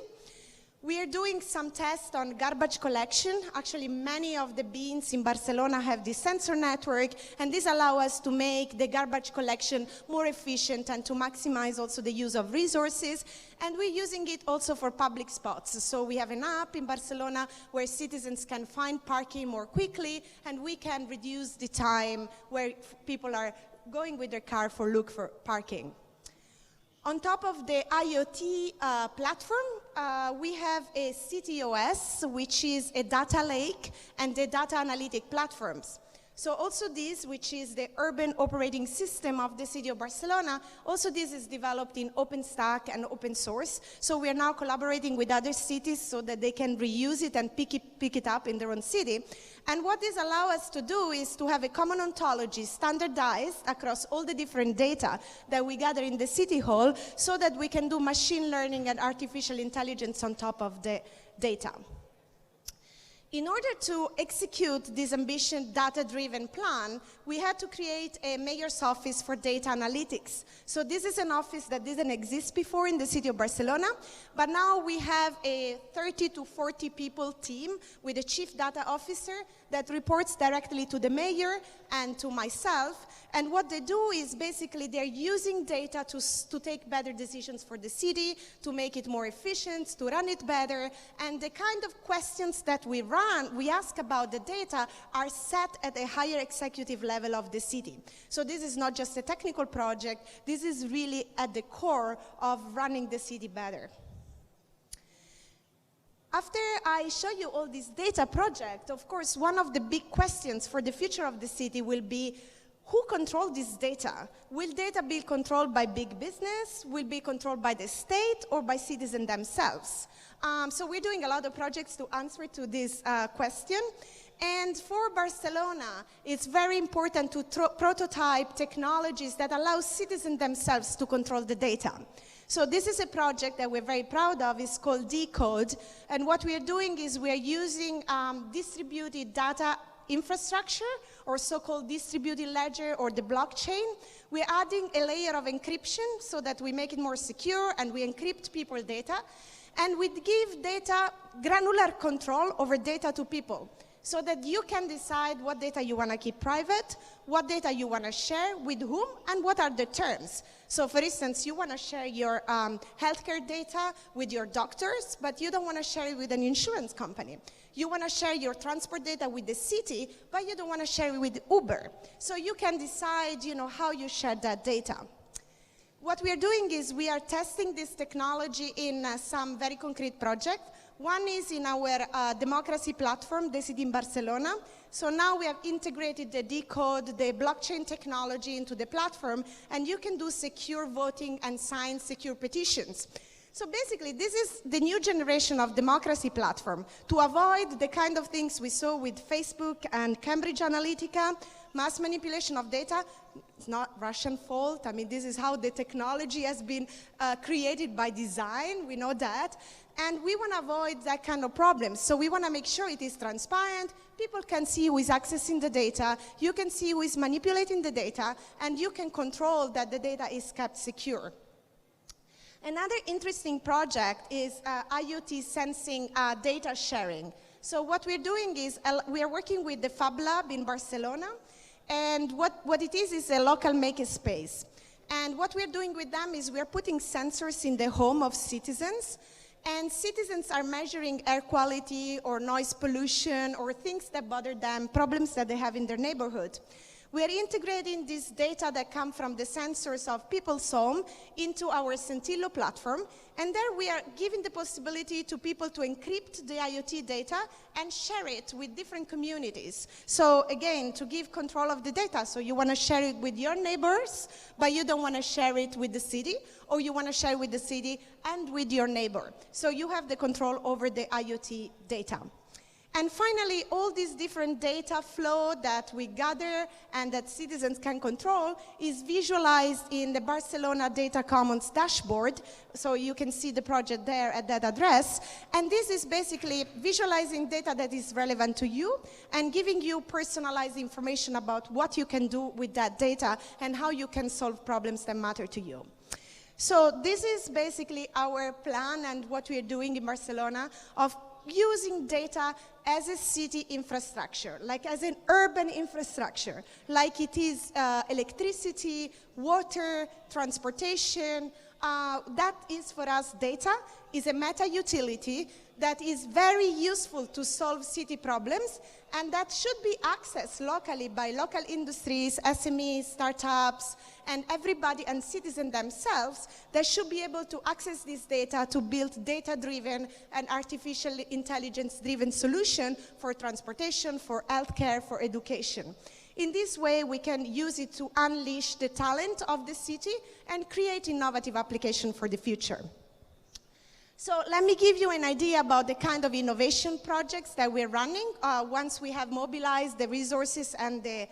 We are doing some tests on garbage collection. Actually, many of the bins in Barcelona have this sensor network, and this allows us to make the garbage collection more efficient and to maximize also the use of resources. And we're using it also for public spots. So we have an app in Barcelona where citizens can find parking more quickly, and we can reduce the time where people are going with their car for look for parking. On top of the IoT platform, we have a CityOS, which is a data lake and the data analytic platforms. So also this, which is the urban operating system of the city of Barcelona, also this is developed in OpenStack and open source. So we are now collaborating with other cities so that they can reuse it and pick it up in their own city. And what this allows us to do is to have a common ontology standardized across all the different data that we gather in the city hall so that we can do machine learning and artificial intelligence on top of the data. In order to execute this ambitious data-driven plan, we had to create a mayor's office for data analytics. So this is an office that didn't exist before in the city of Barcelona, but now we have a 30 to 40 people team with a chief data officer that reports directly to the mayor and to myself. And what they do is basically they're using data to take better decisions for the city, to make it more efficient, to run it better. And the kind of questions that we ask about the data are set at a higher executive level of the city. So this is not just a technical project, this is really at the core of running the city better. After I show you all this data project, of course, one of the big questions for the future of the city will be, who controls this data? Will data be controlled by big business? Will it be controlled by the state or by citizens themselves? So we're doing a lot of projects to answer to this question. And for Barcelona, it's very important to prototype technologies that allow citizens themselves to control the data. So this is a project that we're very proud of. It's called Decode. And what we are doing is we are using distributed data infrastructure, or so-called distributed ledger, or the blockchain. We're adding a layer of encryption so that we make it more secure and we encrypt people's data. And we give data granular control over data to people, so that you can decide what data you want to keep private, what data you want to share with whom, and what are the terms. So for instance, you want to share your healthcare data with your doctors, but you don't want to share it with an insurance company. You want to share your transport data with the city, but you don't want to share it with Uber. So you can decide, how you share that data. What we are doing is we are testing this technology in some very concrete projects. One is in our democracy platform, the city in Barcelona. So now we have integrated the Decode, the blockchain technology into the platform, and you can do secure voting and sign secure petitions. So basically, this is the new generation of democracy platform to avoid the kind of things we saw with Facebook and Cambridge Analytica, mass manipulation of data. It's not Russian fault. I mean, this is how the technology has been created by design. We know that. And we want to avoid that kind of problems. So we want to make sure it is transparent. People can see who is accessing the data. You can see who is manipulating the data. And you can control that the data is kept secure. Another interesting project is IoT sensing data sharing. So what we're doing is we are working with the Fab Lab in Barcelona. And what it is a local makerspace. And what we're doing with them is we're putting sensors in the home of citizens. And citizens are measuring air quality or noise pollution or things that bother them, problems that they have in their neighborhood. We are integrating this data that come from the sensors of people's home into our Sentillo platform. And there we are giving the possibility to people to encrypt the IoT data and share it with different communities. So again, to give control of the data. So you want to share it with your neighbors, but you don't want to share it with the city, or you want to share with the city and with your neighbor. So you have the control over the IoT data. And finally, all these different data flow that we gather and that citizens can control is visualized in the Barcelona Data Commons dashboard. So you can see the project there at that address. And this is basically visualizing data that is relevant to you and giving you personalized information about what you can do with that data and how you can solve problems that matter to you. So this is basically our plan and what we are doing in Barcelona of using data as a city infrastructure, like as an urban infrastructure, like it is electricity, water, transportation. That is for us data, is a meta utility that is very useful to solve city problems, and that should be accessed locally by local industries, SMEs, startups, and everybody and citizens themselves that should be able to access this data to build data-driven and artificial intelligence-driven solution for transportation, for healthcare, for education. In this way, we can use it to unleash the talent of the city and create innovative applications for the future. So let me give you an idea about the kind of innovation projects that we're running once we have mobilized the resources and the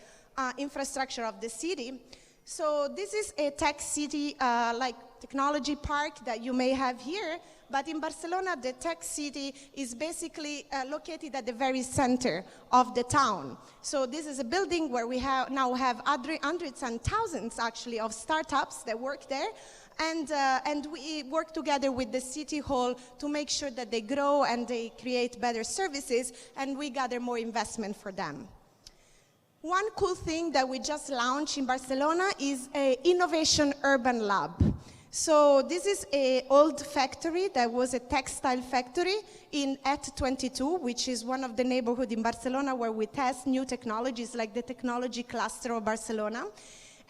infrastructure of the city. So this is a tech city, like technology park that you may have here, but in Barcelona, the tech city is basically located at the very center of the town. So this is a building where we now have hundreds and thousands, actually, of startups that work there. And we work together with the city hall to make sure that they grow and they create better services, and we gather more investment for them. One cool thing that we just launched in Barcelona is an innovation urban lab. So this is an old factory that was a textile factory in Et22, which is one of the neighborhoods in Barcelona where we test new technologies like the technology cluster of Barcelona.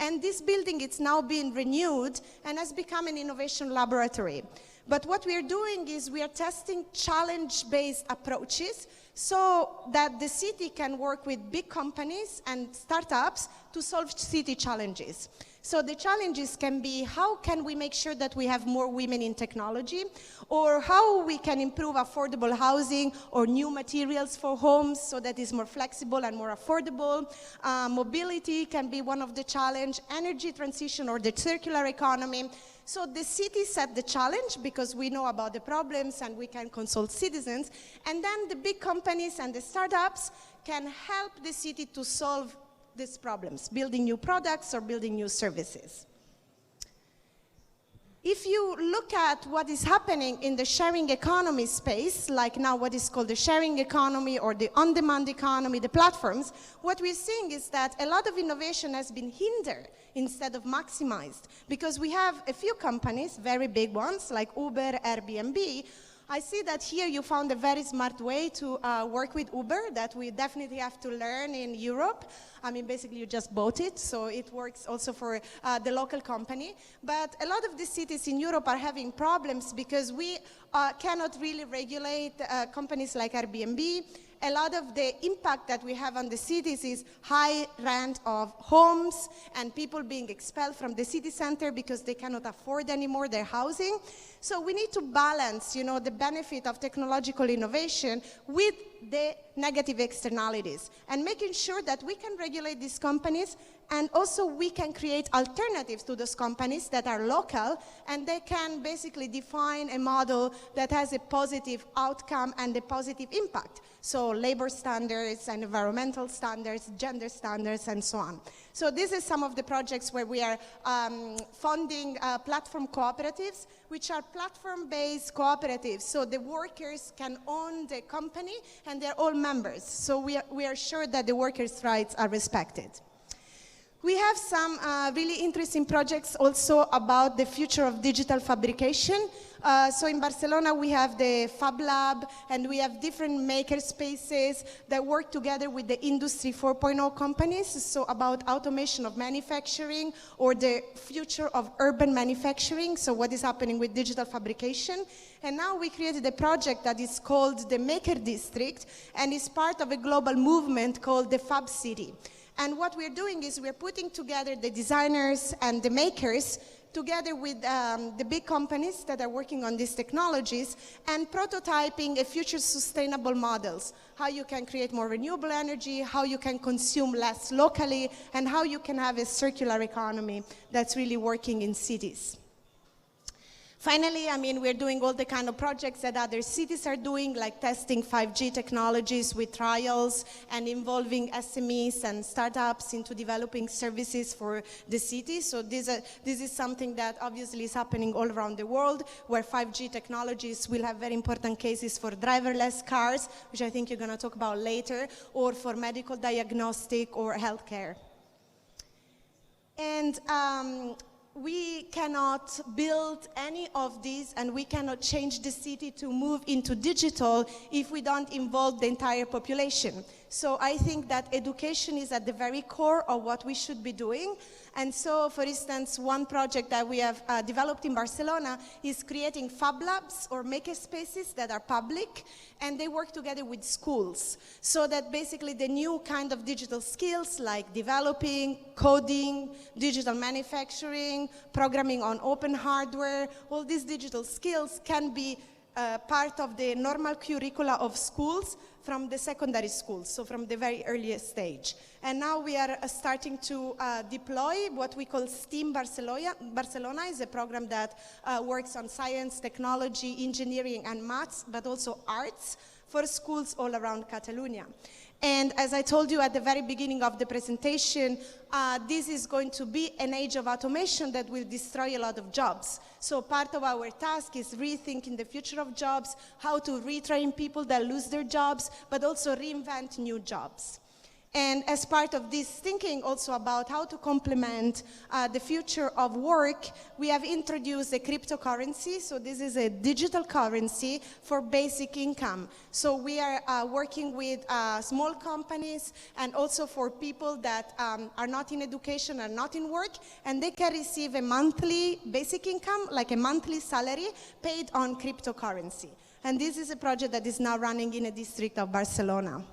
And this building is now being renewed and has become an innovation laboratory. But what we are doing is we are testing challenge-based approaches so that the city can work with big companies and startups to solve city challenges. So the challenges can be, how can we make sure that we have more women in technology, or how we can improve affordable housing or new materials for homes so that it's more flexible and more affordable. Mobility can be one of the challenge, energy transition or the circular economy. So the city set the challenge because we know about the problems and we can consult citizens. And then the big companies and the startups can help the city to solve these problems, building new products or building new services. If you look at what is happening in the sharing economy space, like now what is called the sharing economy or the on-demand economy, the platforms, what we're seeing is that a lot of innovation has been hindered instead of maximized, because we have a few companies, very big ones, like Uber, Airbnb. I see that here you found a very smart way to work with Uber that we definitely have to learn in Europe. I mean, basically you just bought it, so it works also for the local company. But a lot of the cities in Europe are having problems because we cannot really regulate companies like Airbnb. A lot of the impact that we have on the cities is high rent of homes and people being expelled from the city center because they cannot afford anymore their housing. So we need to balance, you know, the benefit of technological innovation with the negative externalities and making sure that we can regulate these companies and also we can create alternatives to those companies that are local and they can basically define a model that has a positive outcome and a positive impact. So labor standards and environmental standards, gender standards, and so on. So this is some of the projects where we are funding platform cooperatives, which are platform-based cooperatives. So the workers can own the company and they're all members. So we are sure that the workers' rights are respected. We have some really interesting projects also about the future of digital fabrication. So in Barcelona we have the Fab Lab and we have different maker spaces that work together with the Industry 4.0 companies, so about automation of manufacturing or the future of urban manufacturing, so what is happening with digital fabrication. And now we created a project that is called the Maker District and is part of a global movement called the Fab City. And what we're doing is we're putting together the designers and the makers together with the big companies that are working on these technologies and prototyping a future sustainable models, how you can create more renewable energy, how you can consume less locally, and how you can have a circular economy that's really working in cities. Finally, I mean, we're doing all the kind of projects that other cities are doing, like testing 5G technologies with trials and involving SMEs and startups into developing services for the city. So this is something that obviously is happening all around the world, where 5G technologies will have very important cases for driverless cars, which I think you're going to talk about later, or for medical diagnostic or healthcare. And we cannot build any of these, and we cannot change the city to move into digital if we don't involve the entire population. So I think that education is at the very core of what we should be doing. And so, for instance, one project that we have developed in Barcelona is creating fab labs or maker spaces that are public, and they work together with schools. So that basically the new kind of digital skills like developing, coding, digital manufacturing, programming on open hardware, all these digital skills can be part of the normal curricula of schools from the secondary schools, so from the very earliest stage. And now we are starting to deploy what we call STEAM Barcelona. Barcelona is a program that works on science, technology, engineering, and maths, but also arts for schools all around Catalonia. And as I told you at the very beginning of the presentation, this is going to be an age of automation that will destroy a lot of jobs. So part of our task is rethinking the future of jobs, how to retrain people that lose their jobs, but also reinvent new jobs. And as part of this thinking also about how to complement the future of work, we have introduced a cryptocurrency. So this is a digital currency for basic income. So we are working with small companies and also for people that are not in education, are not in work, and they can receive a monthly basic income, like a monthly salary, paid on cryptocurrency. And this is a project that is now running in a district of Barcelona.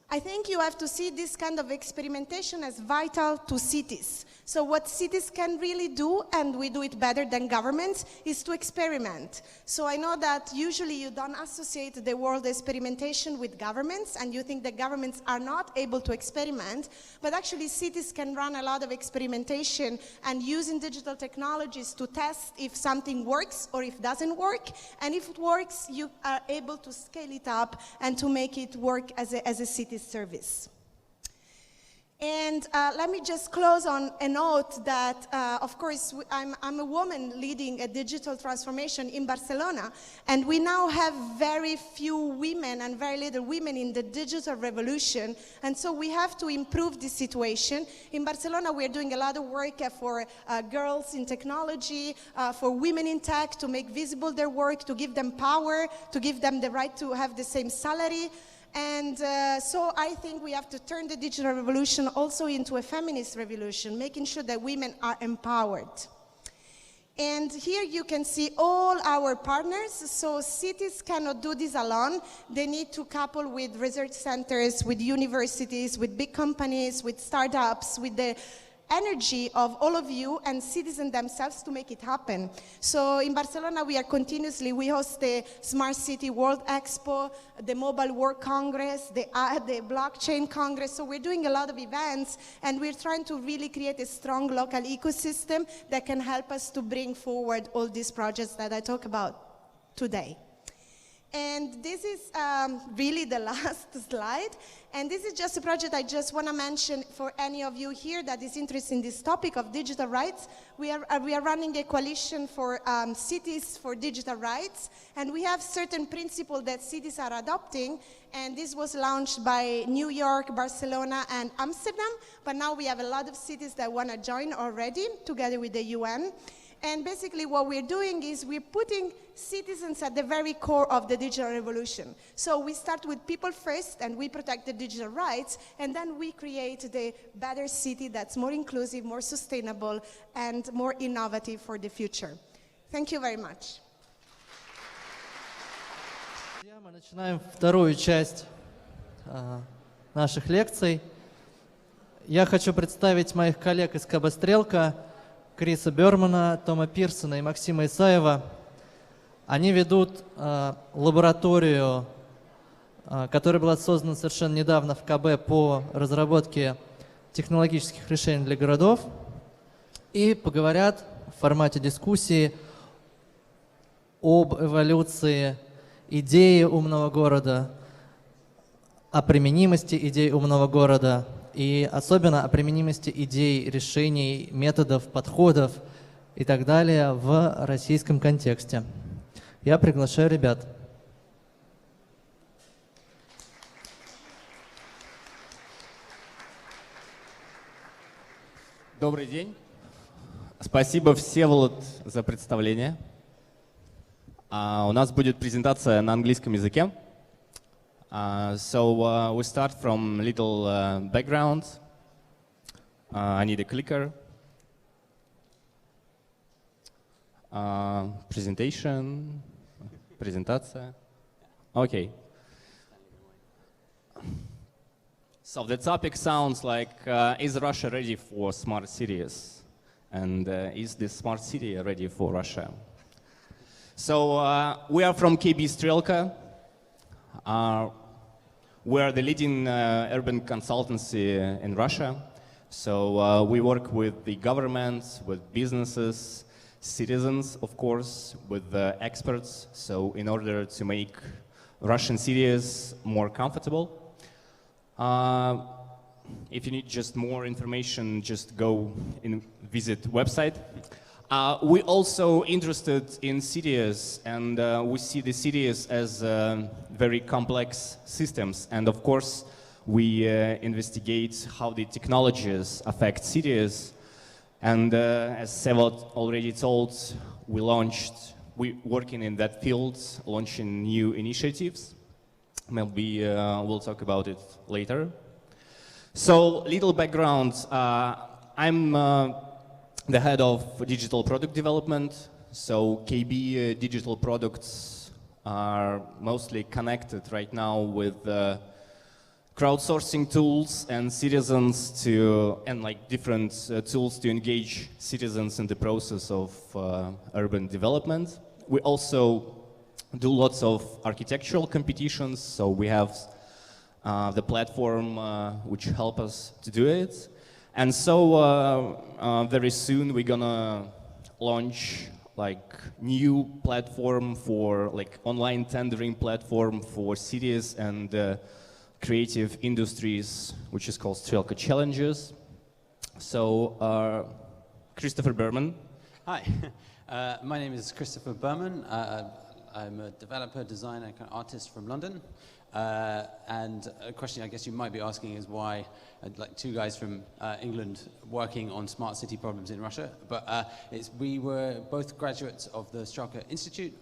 I think you have to see this kind of experimentation as vital to cities. So what cities can really do, and we do it better than governments, is to experiment. So I know that usually you don't associate the word experimentation with governments, and you think that governments are not able to experiment, but actually cities can run a lot of experimentation and using digital technologies to test if something works or if it doesn't work. And if it works, you are able to scale it up and to make it work as a city service. And let me just close on a note that, of course, I'm a woman leading a digital transformation in Barcelona, and we now have very few women and very little women in the digital revolution, and so we have to improve this situation. In Barcelona, we're doing a lot of work for girls in technology, for women in tech, to make visible their work, to give them power, to give them the right to have the same salary. And so I think we have to turn the digital revolution also into a feminist revolution, making sure that women are empowered. And here you can see all our partners. So cities cannot do this alone. They need to couple with research centers, with universities, with big companies, with startups, with the energy of all of you and citizens themselves to make it happen. So in Barcelona, we host the Smart City World Expo, the Mobile World Congress, the Blockchain Congress. So we're doing a lot of events, and we're trying to really create a strong local ecosystem that can help us to bring forward all these projects that I talk about today. And this is really the last slide. And this is just a project I just want to mention for any of you here that is interested in this topic of digital rights. We are running a coalition for cities for digital rights. And we have certain principles that cities are adopting. And this was launched by New York, Barcelona, and Amsterdam. But now we have a lot of cities that want to join already, together with the UN. And basically what we're doing is we're putting citizens at the very core of the digital revolution. So we start with people first, and we protect the digital rights, and then we create the better city that's more inclusive, more sustainable, and more innovative for the future. Thank you very much. Мы начинаем вторую часть наших лекций. Я хочу представить моих коллег из КБ «Стрелка». Криса Burmana, Тома Пирсона и Максима Isaева. Они ведут лабораторию, которая была создана совершенно недавно в КБ по разработке технологических решений для городов, и поговорят в формате дискуссии об эволюции идеи умного города, о применимости идей умного города и особенно о применимости идей, решений, методов, подходов и так далее в российском контексте. Я приглашаю ребят. Добрый день. Спасибо, Всеволод, за представление. У нас будет презентация на английском языке. So we start from little background. I need a clicker. Presentation. Презентация. Okay. So the topic sounds like, is Russia ready for smart cities? And is this smart city ready for Russia? So we are from KB Strelka. We are the leading urban consultancy in Russia. So we work with the governments, with businesses, citizens, of course, with experts. So in order to make Russian cities more comfortable. If you need just more information, just go and visit website. We also interested in cities, and we see the cities as very complex systems. And of course, we investigate how the technologies affect cities. And as Sevot already told, we working in that field, launching new initiatives. Maybe we'll talk about it later. So, little background. I'm the head of digital product development. So, KB digital products are mostly connected right now with crowdsourcing tools and citizens and like different tools to engage citizens in the process of urban development. We also do lots of architectural competitions, so we have the platform which help us to do it. And so very soon we're gonna launch like new platform for like online tendering platform for cities and creative industries, which is called Strelka Challenges. So Christopher Burman. Hi, my name is Christopher Burman. I'm a developer, designer, kind of artist from London. And a question I guess you might be asking is why like two guys from England working on smart city problems in Russia. But we were both graduates of the Strelka Institute,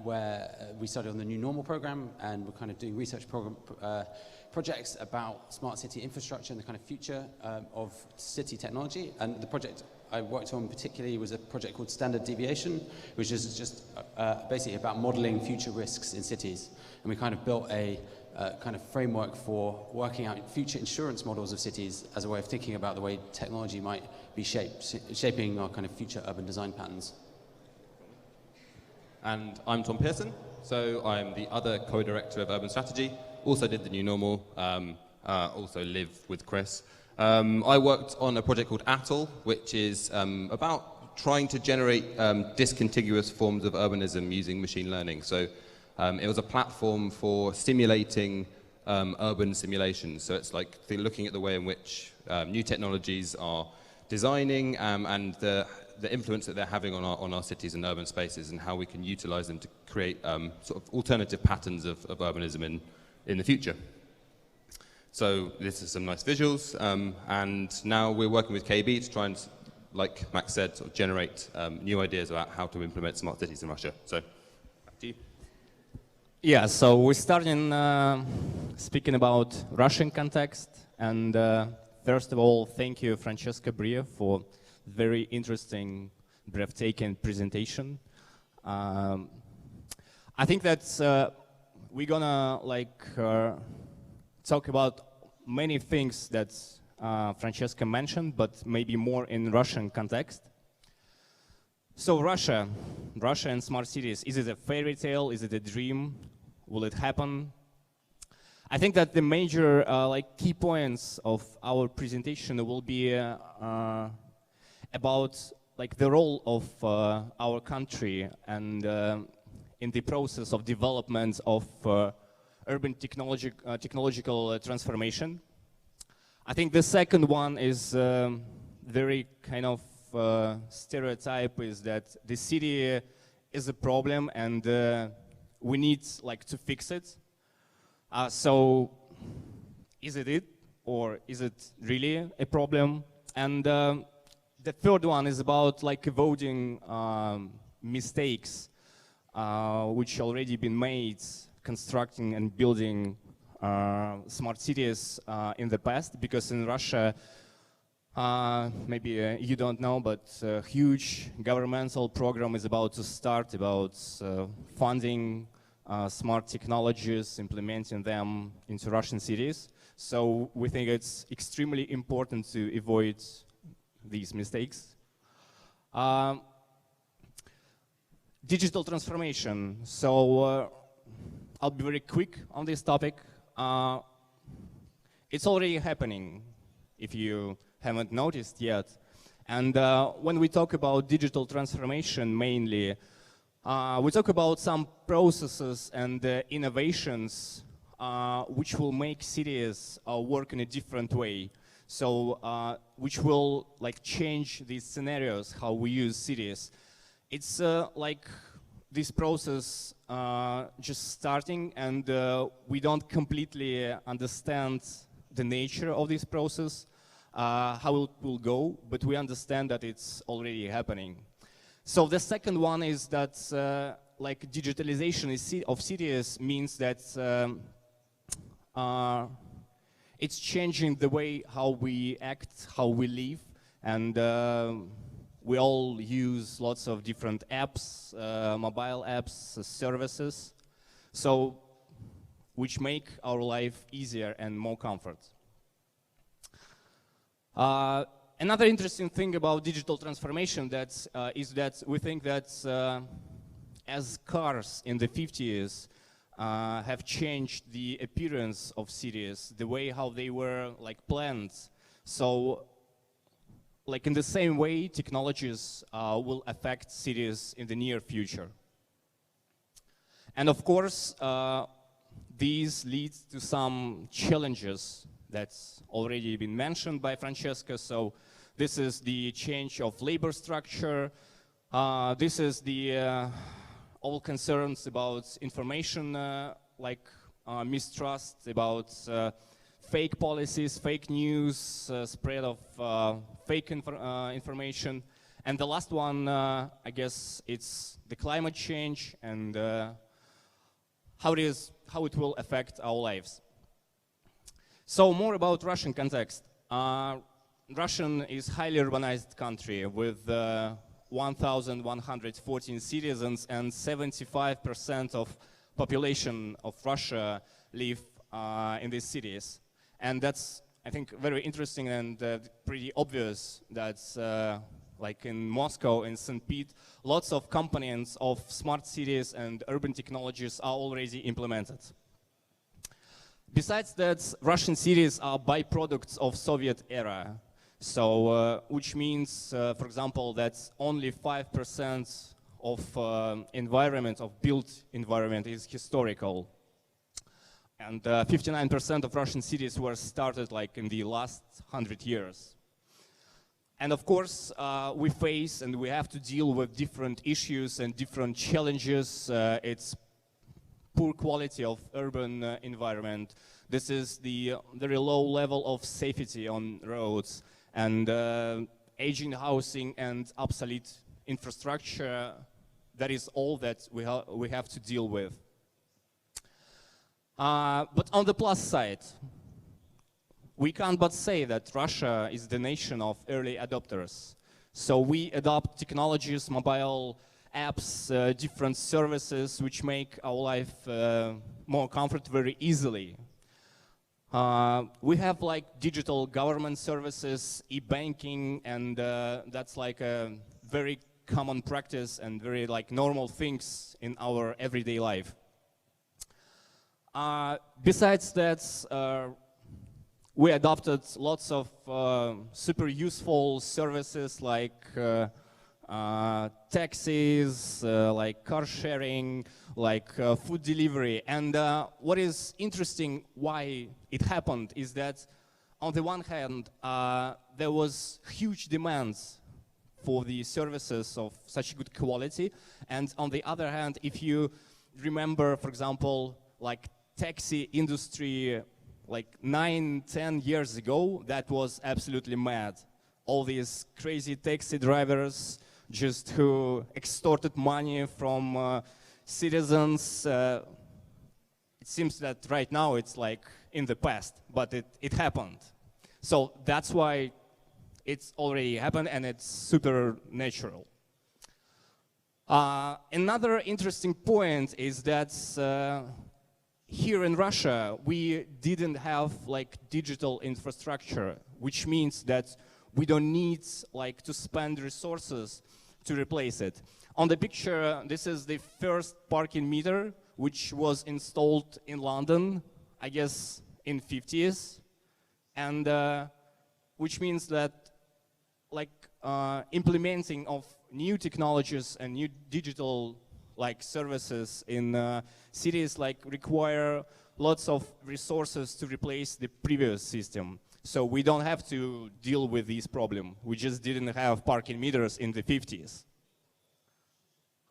where we studied on the New Normal program, and we're kind of doing research projects about smart city infrastructure and the kind of future of city technology. And the project I worked on particularly was a project called Standard Deviation, which is just basically about modeling future risks in cities. And we kind of built a kind of framework for working out future insurance models of cities as a way of thinking about the way technology might be shaping our kind of future urban design patterns. And I'm Tom Pearson, so I'm the other co-director of Urban Strategy, also did the New Normal, also live with Chris. I worked on a project called ATOL, which is about trying to generate discontiguous forms of urbanism using machine learning. So it was a platform for simulating urban simulations. So it's like looking at the way in which new technologies are designing and the influence that they're having on our cities and urban spaces, and how we can utilize them to create sort of alternative patterns of urbanism in the future. So this is some nice visuals, and now we're working with KB to try and, like Max said, sort of generate new ideas about how to implement smart cities in Russia. So, back to you. Yeah, so we're starting speaking about Russian context, and first of all, thank you, Francesca Bria, for very interesting, breathtaking presentation. I think that we're gonna like talk about many things that Francesca mentioned, but maybe more in Russian context. So Russia and smart cities, is it a fairy tale? Is it a dream? Will it happen? I think that the major key points of our presentation will be about the role of our country and in the process of development of urban technological transformation. I think the second one is very kind of stereotype, is that the city is a problem and we need to fix it. So is it or is it really a problem? And the third one is about avoiding mistakes which already been made constructing and building smart cities in the past, because in Russia, maybe you don't know, but a huge governmental program is about to start about funding smart technologies, implementing them into Russian cities. So we think it's extremely important to avoid these mistakes. Digital transformation. So I'll be very quick on this topic. It's already happening, if you haven't noticed yet. And when we talk about digital transformation mainly, we talk about some processes and innovations which will make cities work in a different way. So which will change these scenarios, how we use cities. It's this process just starting, and we don't completely understand the nature of this process, how it will go, but we understand that it's already happening. So the second one is that digitalization of cities means that it's changing the way how we act, how we live, and we all use lots of different apps, mobile apps, services, so which make our life easier and more comfort. Another interesting thing about digital transformation is that we think that as cars in the 50s have changed the appearance of cities, the way how they were planned, so in the same way, technologies will affect cities in the near future. And of course, these lead to some challenges that's already been mentioned by Francesca. So this is the change of labor structure. This is the all concerns about information, mistrust, about fake policies, fake news, spread of fake information. And the last one, I guess, it's the climate change and how it will affect our lives. So more about Russian context. Russian is highly urbanized country with 1,114 citizens, and 75% of population of Russia live in these cities. And that's, I think, very interesting and pretty obvious that in Moscow, in St. Pete, lots of components of smart cities and urban technologies are already implemented. Besides that, Russian cities are byproducts of Soviet era. So, which means, for example, that only 5% of environment, of built environment, is historical. And 59% of Russian cities were started in the last 100 years. And of course, we face and we have to deal with different issues and different challenges. It's poor quality of urban environment. This is the very low level of safety on roads, and aging housing and obsolete infrastructure. That is all that we have to deal with. But on the plus side, we can't but say that Russia is the nation of early adopters. So we adopt technologies, mobile apps, different services which make our life more comfortable very easily. We have like digital government services, e-banking, and that's like a very common practice and very like normal things in our everyday life. Besides that, we adopted lots of super useful services like taxis, like car sharing, like food delivery. And what is interesting why it happened is that on the one hand, there was huge demands for the services of such good quality. And on the other hand, if you remember, for example, like taxi industry like 9-10 years ago, that was absolutely mad. All these crazy taxi drivers just who extorted money from citizens. It seems that right now it's like in the past, but it happened. So that's why it's already happened and it's super natural. Another interesting point is that here in Russia, we didn't have like digital infrastructure, which means that we don't need like to spend resources to replace it. On the picture, this is the first parking meter, which was installed in London, I guess in 50s, and which means that like implementing of new technologies and new digital like services in cities like require lots of resources to replace the previous system. So we don't have to deal with this problem. We just didn't have parking meters in the 50s.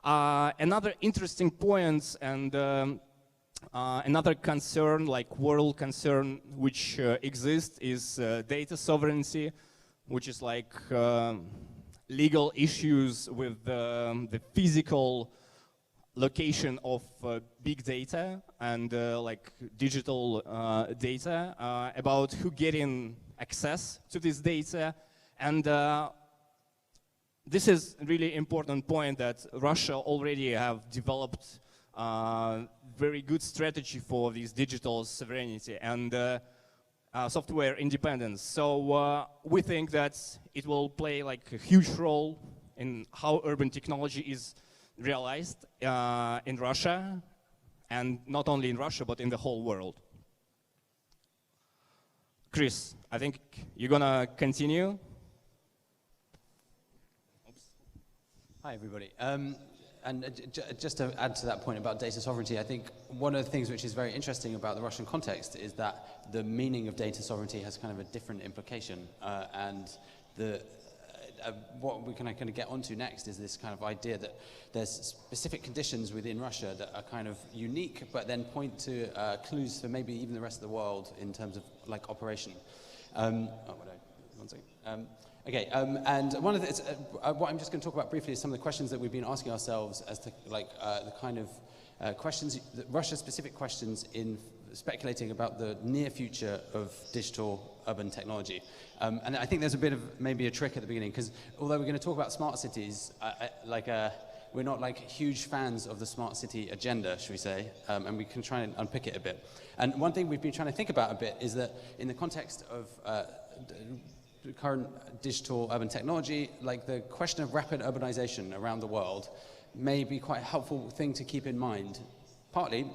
Another interesting point and another concern, like world concern, which exists is data sovereignty, which is like legal issues with the physical location of big data and like digital data, about who getting access to this data. And this is a really important point that Russia already have developed very good strategy for this digital sovereignty and software independence. So we think that it will play like a huge role in how urban technology is realized in Russia, and not only in Russia, but in the whole world. Chris, I think you're gonna continue. Oops. Hi, everybody. Just to add to that point about data sovereignty, I think one of the things which is very interesting about the Russian context is that the meaning of data sovereignty has kind of a different implication, and what we can kind of get onto next is this kind of idea that there's specific conditions within Russia that are kind of unique, but then point to clues for maybe even the rest of the world in terms of like operation. One second. Okay, and one of the, what I'm just going to talk about briefly is some of the questions that we've been asking ourselves as to like the kind of questions, Russia-specific questions in speculating about the near future of digital urban technology. And I think there's a bit of maybe a trick at the beginning, because although we're going to talk about smart cities, we're not like huge fans of the smart city agenda, should we say, and we can try and unpick it a bit. And one thing we've been trying to think about a bit is that in the context of current digital urban technology, like the question of rapid urbanization around the world may be quite a helpful thing to keep in mind, partly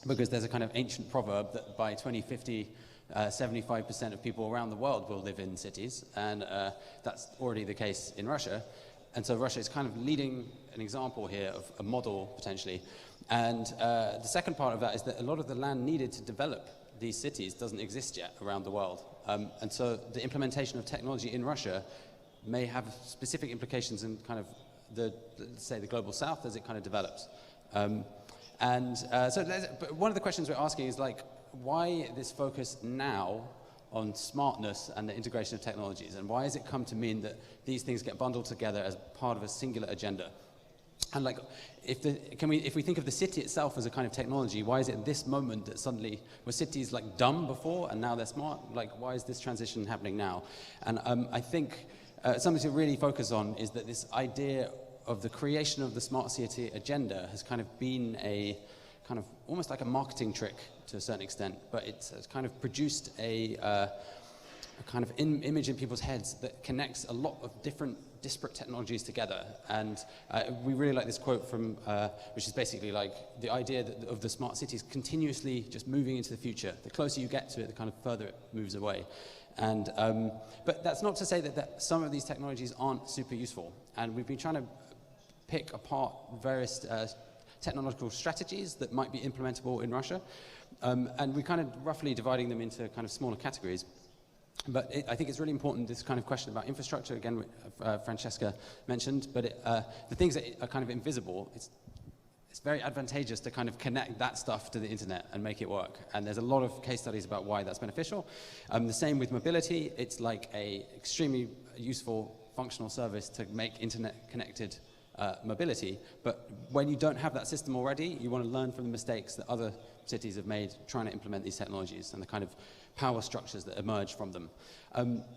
because there's a kind of ancient proverb that by 2050, 75% of people around the world will live in cities, and that's already the case in Russia. And so Russia is kind of leading an example here of a model, potentially. And the second part of that is that a lot of the land needed to develop these cities doesn't exist yet around the world. And so the implementation of technology in Russia may have specific implications in kind of let's say the global south as it kind of develops. But one of the questions we're asking is like, why this focus now on smartness and the integration of technologies, and why has it come to mean that these things get bundled together as part of a singular agenda? And like, if we think of the city itself as a kind of technology, why is it this moment that suddenly, were cities like dumb before and now they're smart? Like, why is this transition happening now? And I think something to really focus on is that this idea of the creation of the smart city agenda has kind of been a kind of almost like a marketing trick to a certain extent, but it's kind of produced a kind of image in people's heads that connects a lot of different disparate technologies together. And we really like this quote from, which is basically like the idea of the smart cities continuously just moving into the future. The closer you get to it, the kind of further it moves away. And, but that's not to say that some of these technologies aren't super useful. And we've been trying to pick apart various technological strategies that might be implementable in Russia. And we're kind of roughly dividing them into kind of smaller categories. But I think it's really important, this kind of question about infrastructure, again, Francesca mentioned, but the things that are kind of invisible, it's very advantageous to kind of connect that stuff to the internet and make it work. And there's a lot of case studies about why that's beneficial. The same with mobility. It's like a extremely useful functional service to make internet-connected mobility. But when you don't have that system already, you want to learn from the mistakes that other cities have made trying to implement these technologies and the kind of power structures that emerge from them.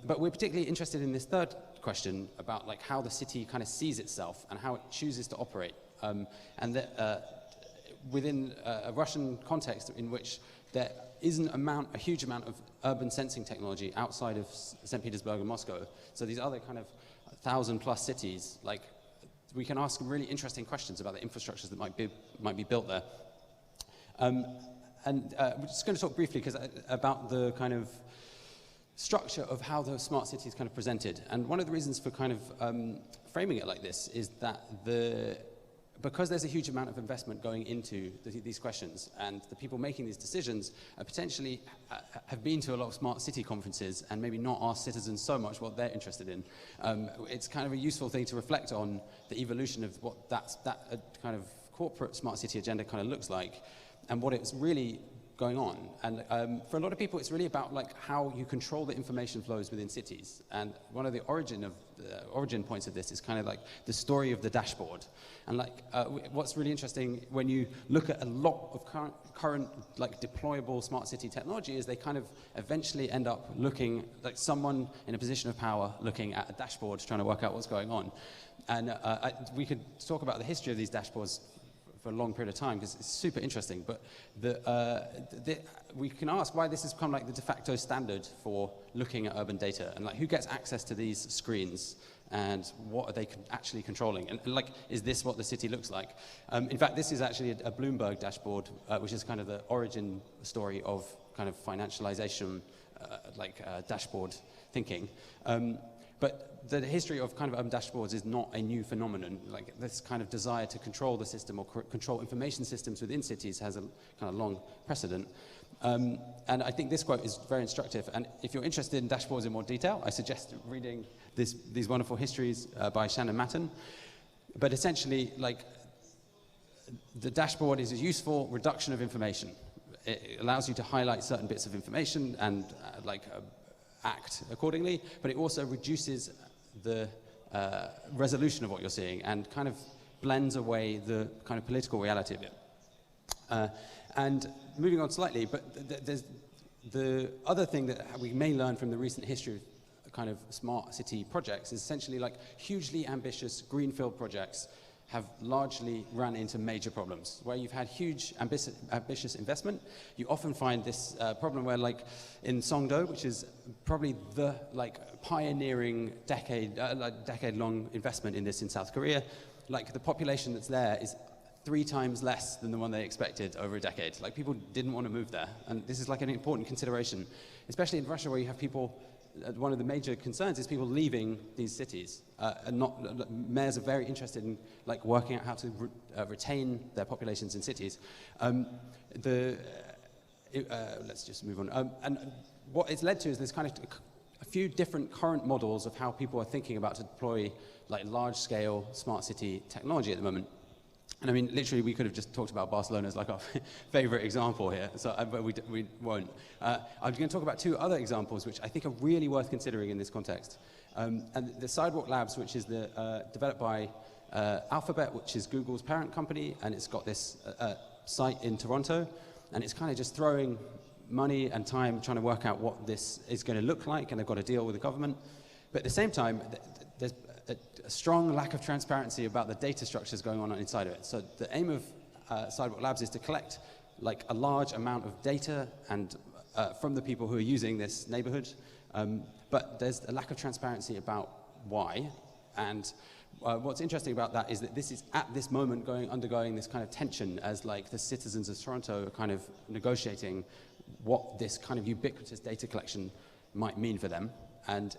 But we're particularly interested in this third question about like how the city kind of sees itself and how it chooses to operate. And that within a Russian context in which there isn't a huge amount of urban sensing technology outside of St. Petersburg and Moscow. So these other kind of 1,000+ cities, like we can ask really interesting questions about the infrastructures that might be built there. And we're just going to talk briefly about the kind of structure of how the smart city is kind of presented. And one of the reasons for kind of framing it like this is that because there's a huge amount of investment going into these questions, and the people making these decisions potentially have been to a lot of smart city conferences and maybe not asked citizens so much what they're interested in. It's kind of a useful thing to reflect on the evolution of what that kind of corporate smart city agenda kind of looks like, and what it's really going on. And for a lot of people, it's really about like how you control the information flows within cities. And one of the origin points of this is kind of like the story of the dashboard. And like what's really interesting when you look at a lot of current like deployable smart city technology is they kind of eventually end up looking like someone in a position of power looking at a dashboard trying to work out what's going on. And we could talk about the history of these dashboards for a long period of time because it's super interesting, but we can ask why this has become like the de facto standard for looking at urban data, and like who gets access to these screens and what are they actually controlling, and like is this what the city looks like? In fact, this is actually a Bloomberg dashboard, which is kind of the origin story of kind of financialization, dashboard thinking. But the history of kind of dashboards is not a new phenomenon. Like this kind of desire to control the system or control information systems within cities has a kind of long precedent. And I think this quote is very instructive. And if you're interested in dashboards in more detail, I suggest reading these wonderful histories by Shannon Matten. But essentially, like the dashboard is a useful reduction of information. It allows you to highlight certain bits of information and act accordingly, but it also reduces the resolution of what you're seeing and kind of blends away the kind of political reality of it. And moving on slightly, but there's the other thing that we may learn from the recent history of kind of smart city projects is essentially like hugely ambitious greenfield projects have largely run into major problems. Where you've had huge ambitious investment, you often find this problem where, like in Songdo, which is probably the pioneering decade-long investment in this in South Korea, like the population that's there is 3 times less than the one they expected over a decade. Like people didn't want to move there, and this is like an important consideration, especially in Russia where you have people. One of the major concerns is people leaving these cities, and mayors are very interested in like working out how to retain their populations in cities. Let's just move on. And what it's led to is this kind of a few different current models of how people are thinking about to deploy like large-scale smart city technology at the moment. And I mean, literally, we could have just talked about Barcelona as like our favorite example here, so, but we won't. I'm going to talk about 2 other examples, which I think are really worth considering in this context. And the Sidewalk Labs, which is developed by Alphabet, which is Google's parent company, and it's got this site in Toronto, and it's kind of just throwing money and time trying to work out what this is going to look like, and they've got to deal with the government. But at the same time, there's a strong lack of transparency about the data structures going on inside of it. So the aim of Sidewalk Labs is to collect like a large amount of data and from the people who are using this neighborhood, but there's a lack of transparency about why. And what's interesting about that is that this is at this moment undergoing this kind of tension as like the citizens of Toronto are kind of negotiating what this kind of ubiquitous data collection might mean for them. And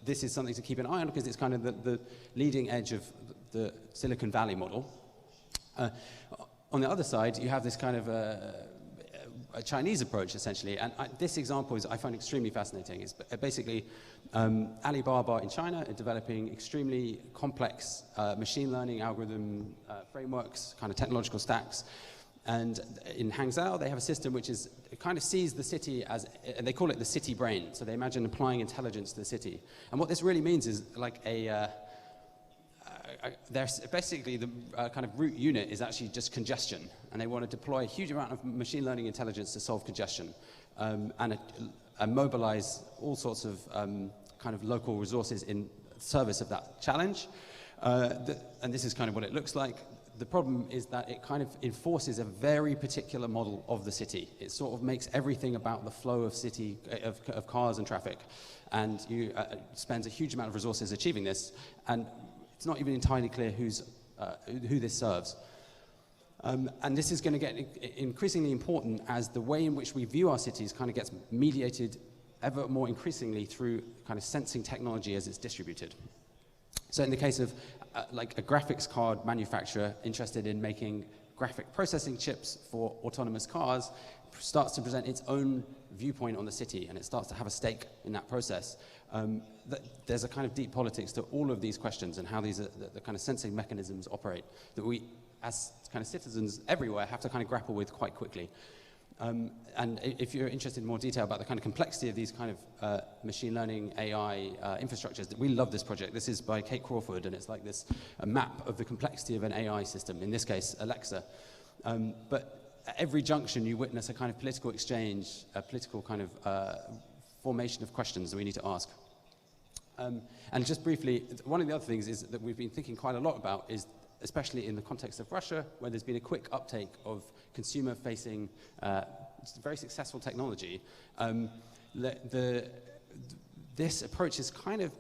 this is something to keep an eye on because it's kind of the leading edge of the Silicon Valley model. On the other side, you have this kind of a Chinese approach, essentially. And this example I find extremely fascinating. It's basically Alibaba in China are developing extremely complex machine learning algorithm frameworks, kind of technological stacks. And in Hangzhou, they have a system which is, it kind of sees the city as, and they call it the city brain. So they imagine applying intelligence to the city. And what this really means is like there's basically the kind of root unit is actually just congestion, and they want to deploy a huge amount of machine learning intelligence to solve congestion and mobilize all sorts of kind of local resources in service of that challenge. And this is kind of what it looks like. The problem is that it kind of enforces a very particular model of the city. It sort of makes everything about the flow of city, of cars and traffic, and you spends a huge amount of resources achieving this, and it's not even entirely clear who this serves. And this is going to get increasingly important as the way in which we view our cities kind of gets mediated ever more increasingly through kind of sensing technology as it's distributed. So in the case of like a graphics card manufacturer interested in making graphic processing chips for autonomous cars starts to present its own viewpoint on the city, and it starts to have a stake in that process. There's a kind of deep politics to all of these questions and how these are the kind of sensing mechanisms operate that we, as kind of citizens everywhere, have to kind of grapple with quite quickly. And if you're interested in more detail about the kind of complexity of these kind of machine learning AI infrastructures, we love this project. This is by Kate Crawford, and it's like this a map of the complexity of an AI system, in this case, Alexa. But at every junction, you witness a kind of political exchange, a political kind of formation of questions that we need to ask. And just briefly, one of the other things is that we've been thinking quite a lot about is, especially in the context of Russia, where there's been a quick uptake of consumer-facing, very successful technology. This approach is kind of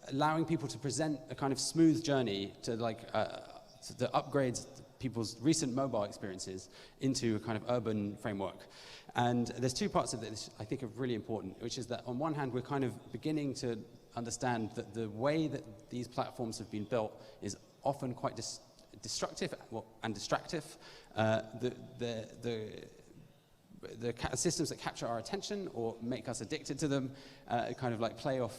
allowing people to present a kind of smooth journey to like the upgrades people's recent mobile experiences into a kind of urban framework. And there's two parts of this I think are really important, which is that on one hand, we're kind of beginning to understand that the way that these platforms have been built is often quite destructive and distractive. The systems that capture our attention or make us addicted to them kind of like play off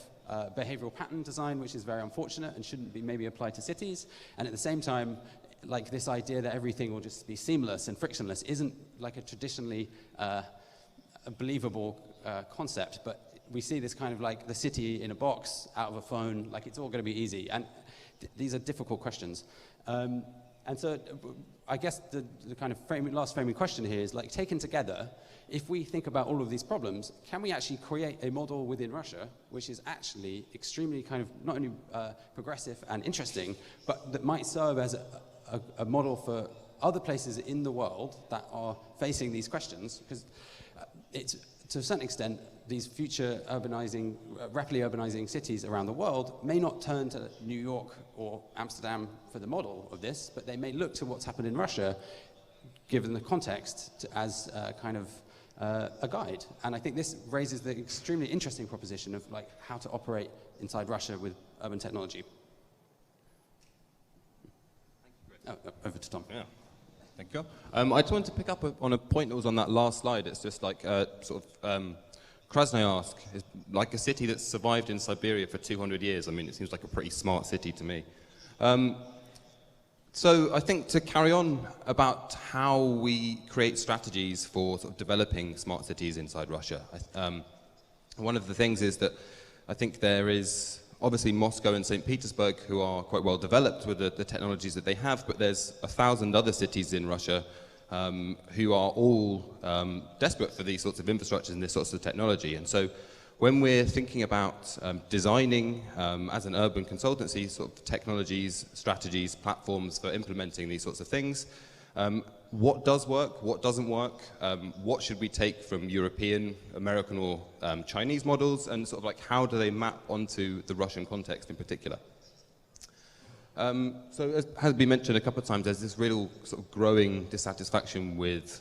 behavioral pattern design, which is very unfortunate and shouldn't be maybe applied to cities. And at the same time, like this idea that everything will just be seamless and frictionless isn't like a traditionally believable concept, but we see this kind of like the city in a box, out of a phone, like it's all going to be easy. And these are difficult questions. And so I guess the kind of last framing question here is like, taken together, if we think about all of these problems, can we actually create a model within Russia which is actually extremely kind of not only progressive and interesting, but that might serve as a model for other places in the world that are facing these questions? Because it's, to a certain extent, these future urbanizing, rapidly urbanizing cities around the world may not turn to New York or Amsterdam for the model of this, but they may look to what's happened in Russia, given the context, as kind of a guide. And I think this raises the extremely interesting proposition of like how to operate inside Russia with urban technology. Over to Tom. Yeah. Thank you. I just wanted to pick up on a point that was on that last slide. It's just like sort of Krasnoyarsk is like a city that's survived in Siberia for 200 years. I mean, it seems like a pretty smart city to me. So I think to carry on about how we create strategies for sort of developing smart cities inside Russia, one of the things is that I think there is obviously Moscow and St. Petersburg, who are quite well developed with the technologies that they have, but there's 1,000 other cities in Russia who are all desperate for these sorts of infrastructures and this sorts of technology. And so when we're thinking about designing, as an urban consultancy, sort of technologies, strategies, platforms for implementing these sorts of things, What does work, what doesn't work, what should we take from European, American or Chinese models, and sort of like how do they map onto the Russian context in particular. So as has been mentioned a couple of times, there's this real sort of growing dissatisfaction with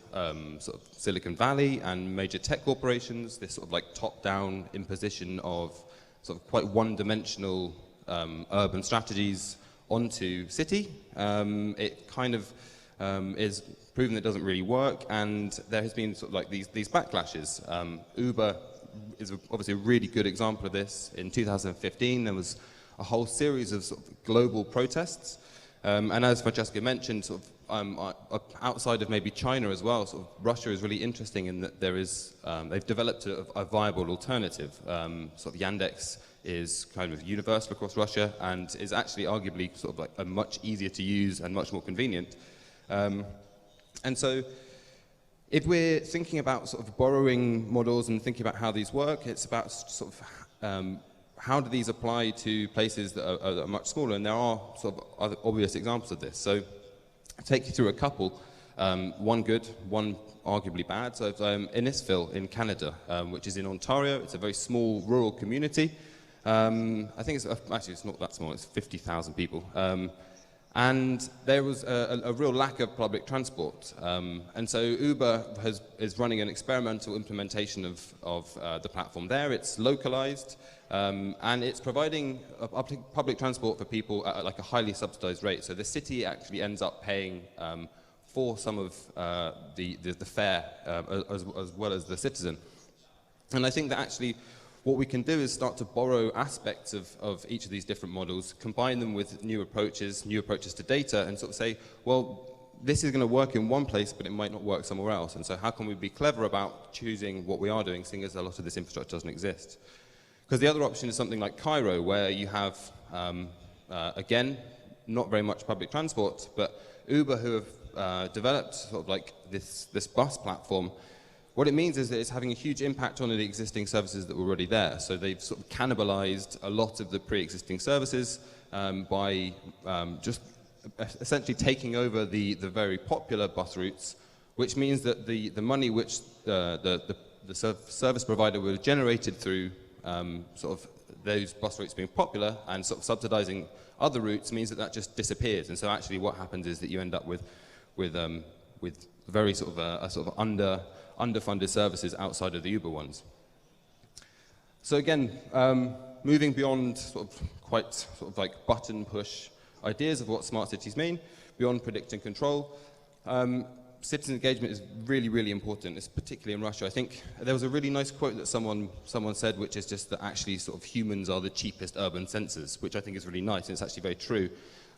sort of Silicon Valley and major tech corporations, this sort of like top-down imposition of sort of quite one-dimensional urban strategies onto city. It kind of is proven that it doesn't really work, and there has been sort of like these backlashes. Uber is obviously a really good example of this. In 2015, there was a whole series of sort of global protests, and as Francesca mentioned, sort of outside of maybe China as well, sort of Russia is really interesting in that there is they've developed a viable alternative. Sort of Yandex is kind of universal across Russia and is actually arguably sort of like a much easier to use and much more convenient. And so if we're thinking about sort of borrowing models and thinking about how these work, it's about sort of how do these apply to places that are much smaller? And there are sort of other obvious examples of this. So I'll take you through a couple, one good, one arguably bad. So Innisfil in Canada, which is in Ontario. It's a very small rural community. I think it's not that small, it's 50,000 people. And there was a real lack of public transport. And so Uber is running an experimental implementation of the platform there. It's localized, and it's providing public transport for people at like a highly subsidized rate. So the city actually ends up paying for some of the fare as well as the citizen. And I think that actually what we can do is start to borrow aspects of each of these different models, combine them with new approaches to data, and sort of say, well, this is going to work in one place, but it might not work somewhere else. And so how can we be clever about choosing what we are doing, seeing as a lot of this infrastructure doesn't exist? Because the other option is something like Cairo, where you have, again, not very much public transport, but Uber, who have developed sort of like this bus platform. What it means is that it's having a huge impact on the existing services that were already there. So they've sort of cannibalized a lot of the pre-existing services by just essentially taking over the very popular bus routes, which means that the money which the service provider would have generated through sort of those bus routes being popular and sort of subsidizing other routes means that just disappears. And so actually what happens is that you end up with very sort of underfunded services outside of the Uber ones. So again, moving beyond sort of like button push ideas of what smart cities mean, beyond predict and control, citizen engagement is really, really important. It's particularly in Russia. I think there was a really nice quote that someone said, which is just that actually sort of humans are the cheapest urban sensors, which I think is really nice, and it's actually very true.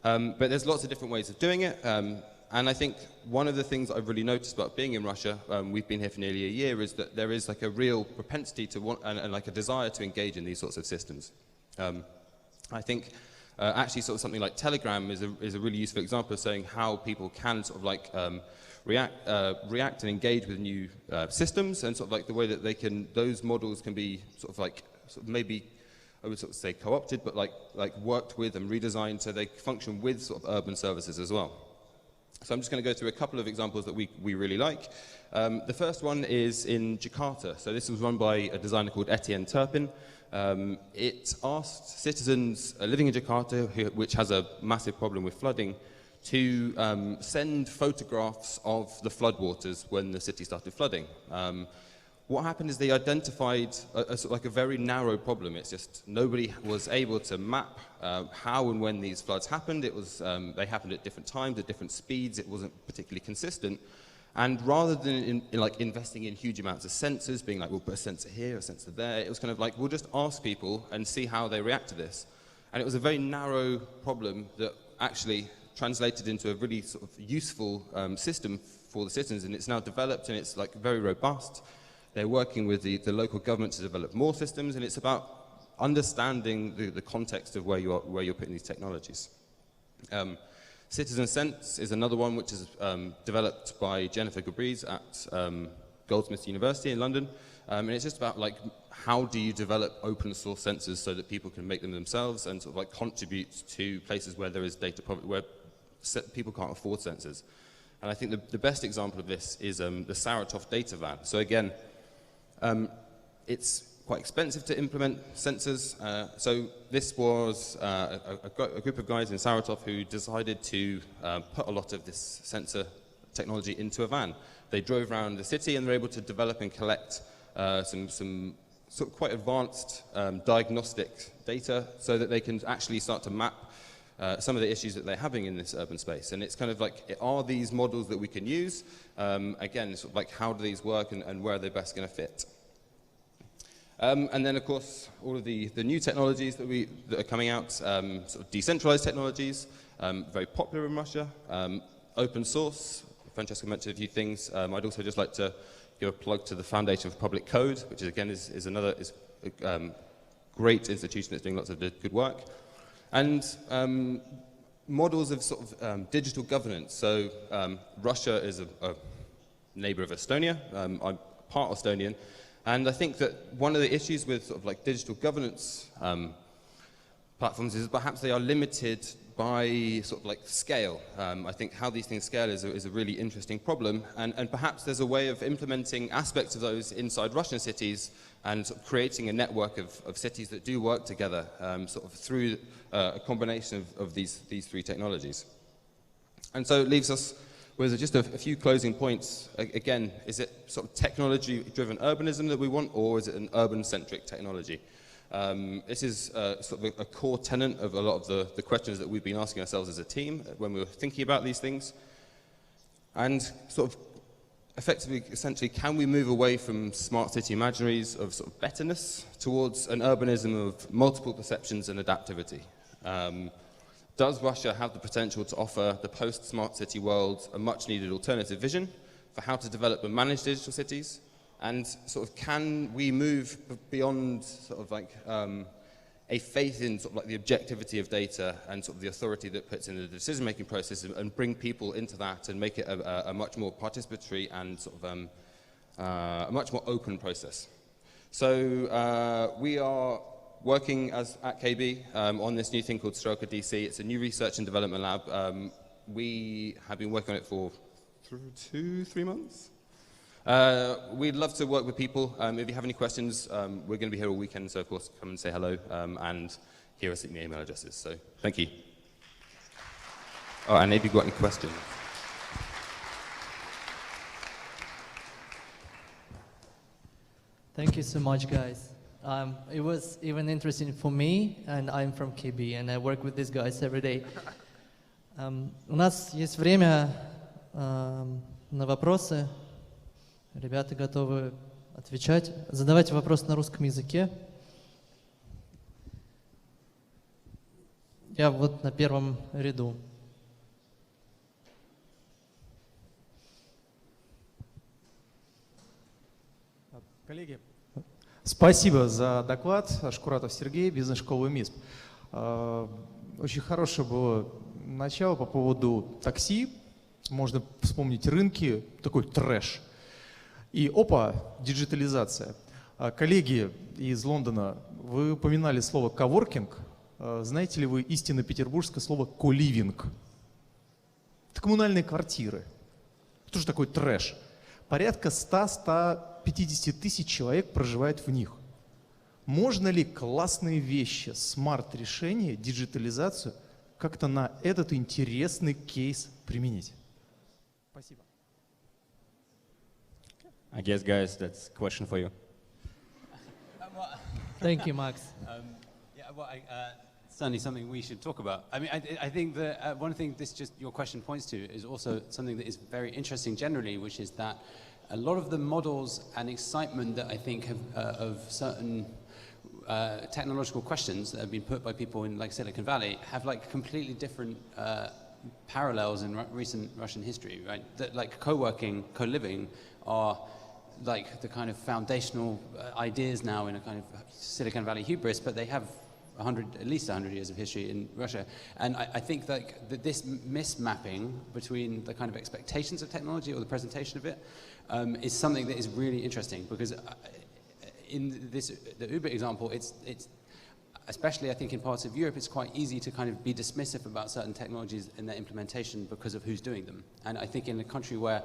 But there's lots of different ways of doing it. And I think one of the things I've really noticed about being in Russia, we've been here for nearly a year, is that there is like a real propensity to want and like a desire to engage in these sorts of systems. I think actually sort of something like Telegram is a really useful example of saying how people can sort of like react and engage with new systems, and sort of like the way that those models can be sort of like maybe I would sort of say co-opted, but like worked with and redesigned so they function with sort of urban services as well. So I'm just going to go through a couple of examples that we really like. The first one is in Jakarta. So this was run by a designer called Etienne Turpin. It asked citizens living in Jakarta, which has a massive problem with flooding, to send photographs of the floodwaters when the city started flooding. What happened is they identified a very narrow problem. It's just nobody was able to map how and when these floods happened. It was they happened at different times, at different speeds. It wasn't particularly consistent. And rather than investing in huge amounts of sensors, being like, we'll put a sensor here, a sensor there, it was kind of like, we'll just ask people and see how they react to this. And it was a very narrow problem that actually translated into a really sort of useful system for the citizens. And it's now developed and it's like very robust. They're working with the local government to develop more systems, and it's about understanding the context of where you're putting these technologies. Citizen Sense is another one which is developed by Jennifer Gabriz at Goldsmiths University in London, and it's just about like how do you develop open source sensors so that people can make them themselves and sort of like contribute to places where there is data poverty, where people can't afford sensors. And I think the best example of this is the Saratov data van. So again, it's quite expensive to implement sensors. So this was a group of guys in Saratov who decided to put a lot of this sensor technology into a van. They drove around the city and were able to develop and collect some sort of quite advanced diagnostic data so that they can actually start to map some of the issues that they're having in this urban space. And it's kind of like, are these models that we can use? Again, sort of like, how do these work and where are they best going to fit? And then, of course, all of the new technologies that are coming out, sort of decentralized technologies, very popular in Russia, open source. Francesca mentioned a few things. I'd also just like to give a plug to the Foundation for Public Code, which is, again, is another great institution that's doing lots of good work. And models of sort of digital governance. So Russia is a neighbor of Estonia. I'm part Estonian. And I think that one of the issues with sort of like digital governance platforms is perhaps they are limited by sort of like scale. I think how these things scale is a really interesting problem, and perhaps there's a way of implementing aspects of those inside Russian cities and sort of creating a network of cities that do work together sort of through a combination of these three technologies. And so it leaves us with just a few closing points. Again, is it sort of technology-driven urbanism that we want, or is it an urban-centric technology? This is sort of a core tenet of a lot of the questions that we've been asking ourselves as a team when we were thinking about these things. And sort of effectively, essentially, can we move away from smart city imaginaries of sort of betterness towards an urbanism of multiple perceptions and adaptivity? Does Russia have the potential to offer the post-smart city world a much-needed alternative vision for how to develop and manage digital cities? And sort of can we move beyond sort of like a faith in sort of like the objectivity of data and sort of the authority that puts in the decision-making process and bring people into that and make it a much more participatory and sort of a much more open process. So we are working at KB on this new thing called Strelka DC. It's a new research and development lab. We have been working on it for 2-3 months. We'd love to work with people. If you have any questions, we're going to be here all weekend, so of course come and say hello, and here are some email addresses. So thank you. Oh, and if you've got any questions. Thank you so much, guys. It was even interesting for me, and I'm from KB, and I work with these guys every day. У нас есть время на вопросы. Ребята готовы отвечать. Задавайте вопрос на русском языке. Я вот на первом ряду. Коллеги, спасибо за доклад. Шкуратов Сергей, бизнес-школа МИСП. Очень хорошее было начало по поводу такси. Можно вспомнить рынки, такой трэш. И опа, диджитализация. Коллеги из Лондона, вы упоминали слово «коворкинг». Знаете ли вы истинно петербургское слово «коливинг»? Это коммунальные квартиры. Что же такое трэш? Порядка 100-150 тысяч человек проживает в них. Можно ли классные вещи, смарт-решения, диджитализацию как-то на этот интересный кейс применить? Спасибо. I guess, guys, that's a question for you. Thank you, Max. Yeah, well, certainly something we should talk about. I mean, I think that one thing your question points to is also something that is very interesting generally, which is that a lot of the models and excitement that I think have of certain technological questions that have been put by people in like Silicon Valley have like completely different parallels in recent Russian history, right? That like co-working, co-living are like the kind of foundational ideas now in a kind of Silicon Valley hubris, but they have at least 100 years of history in Russia. And I think that this mismapping between the kind of expectations of technology or the presentation of it is something that is really interesting, because in the Uber example, especially I think in parts of Europe, it's quite easy to kind of be dismissive about certain technologies and their implementation because of who's doing them. And I think in a country where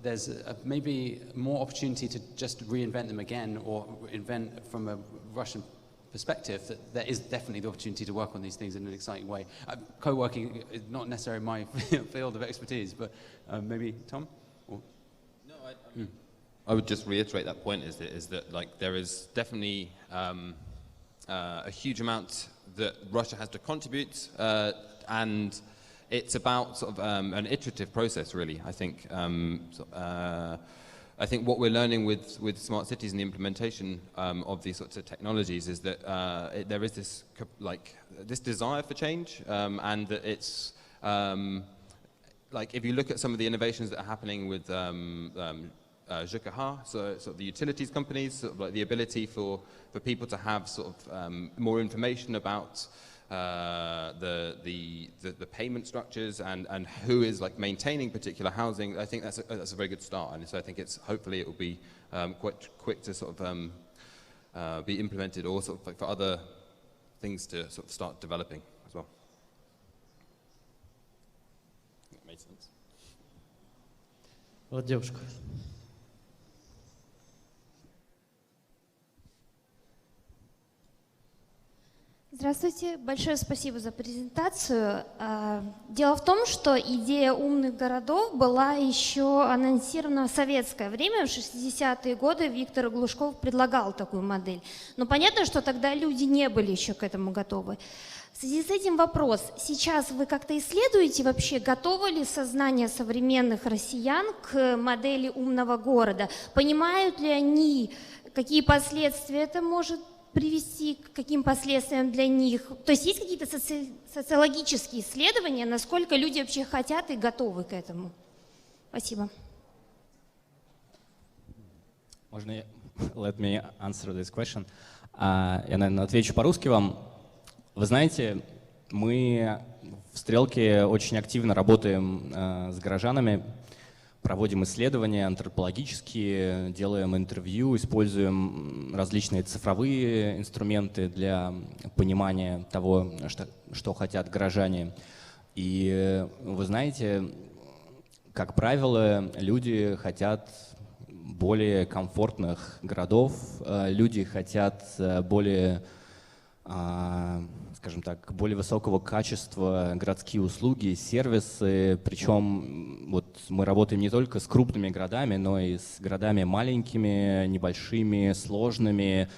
there's maybe more opportunity to just reinvent them again or invent from a Russian perspective, that there is definitely the opportunity to work on these things in an exciting way. Co-working is not necessarily my field of expertise, but maybe Tom? Or? No, I would just reiterate that point, is that like there is definitely a huge amount that Russia has to contribute, and it's about sort of an iterative process, really. I think what we're learning with smart cities and the implementation of these sorts of technologies is that there is this desire for change, and that it's like if you look at some of the innovations that are happening with ЖКХ, so sort of the utilities companies, sort of like the ability for people to have sort of more information about the payment structures and who is like maintaining particular housing. I think that's a very good start, and so I think hopefully it will be quite quick to sort of be implemented, or sort of like for other things to sort of start developing as well. That made sense. Вот девушка. Здравствуйте, большое спасибо за презентацию. Дело в том, что идея умных городов была еще анонсирована в советское время, в 60-е годы Виктор Глушков предлагал такую модель. Но понятно, что тогда люди не были еще к этому готовы. В связи с этим вопрос. Сейчас вы как-то исследуете вообще, готово ли сознание современных россиян к модели умного города? Понимают ли они, какие последствия это может привести, к каким последствиям для них? То есть есть какие-то социологические исследования, насколько люди вообще хотят и готовы к этому? Спасибо. Можно я... Let me answer this question. Я, наверное, отвечу по-русски вам. Вы знаете, мы в Стрелке очень активно работаем с горожанами, проводим исследования антропологические, делаем интервью, используем различные цифровые инструменты для понимания того, что хотят горожане. И вы знаете, как правило, люди хотят более комфортных городов, люди хотят более, скажем так, более высокого качества городские услуги, сервисы. Причем вот мы работаем не только с крупными городами, но и с городами маленькими, небольшими, сложными,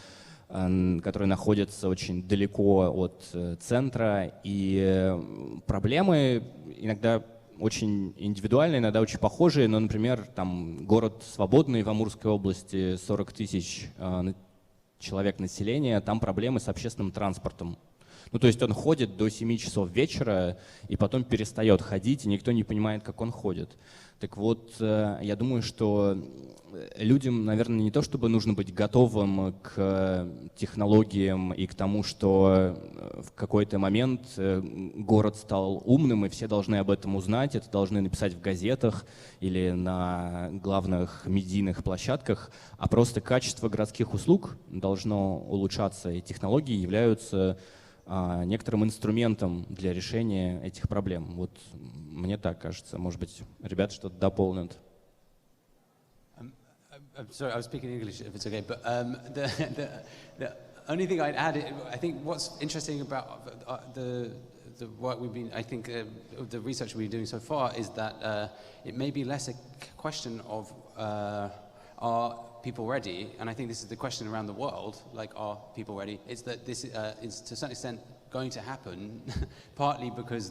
которые находятся очень далеко от центра. И проблемы иногда очень индивидуальные, иногда очень похожие. Но, например, там город Свободный в Амурской области, 40 тысяч человек населения, там проблемы с общественным транспортом. Ну, то есть он ходит до 7 часов вечера и потом перестает ходить, и никто не понимает, как он ходит. Так вот, я думаю, что людям, наверное, не то чтобы нужно быть готовым к технологиям и к тому, что в какой-то момент город стал умным, и все должны об этом узнать, это должны написать в газетах или на главных медийных площадках, а просто качество городских услуг должно улучшаться, и технологии являются некоторым инструментом для решения этих проблем. Вот мне так кажется. Может быть, ребята что-то дополнят. I'm sorry, I was speaking English, if it's okay, but the only thing I'd add, I think what's interesting about the work we've been, I think the research we've been doing so far is that it may be less a question of are people ready, and I think this is the question around the world, like are people ready? It's that this is to a certain extent going to happen, partly because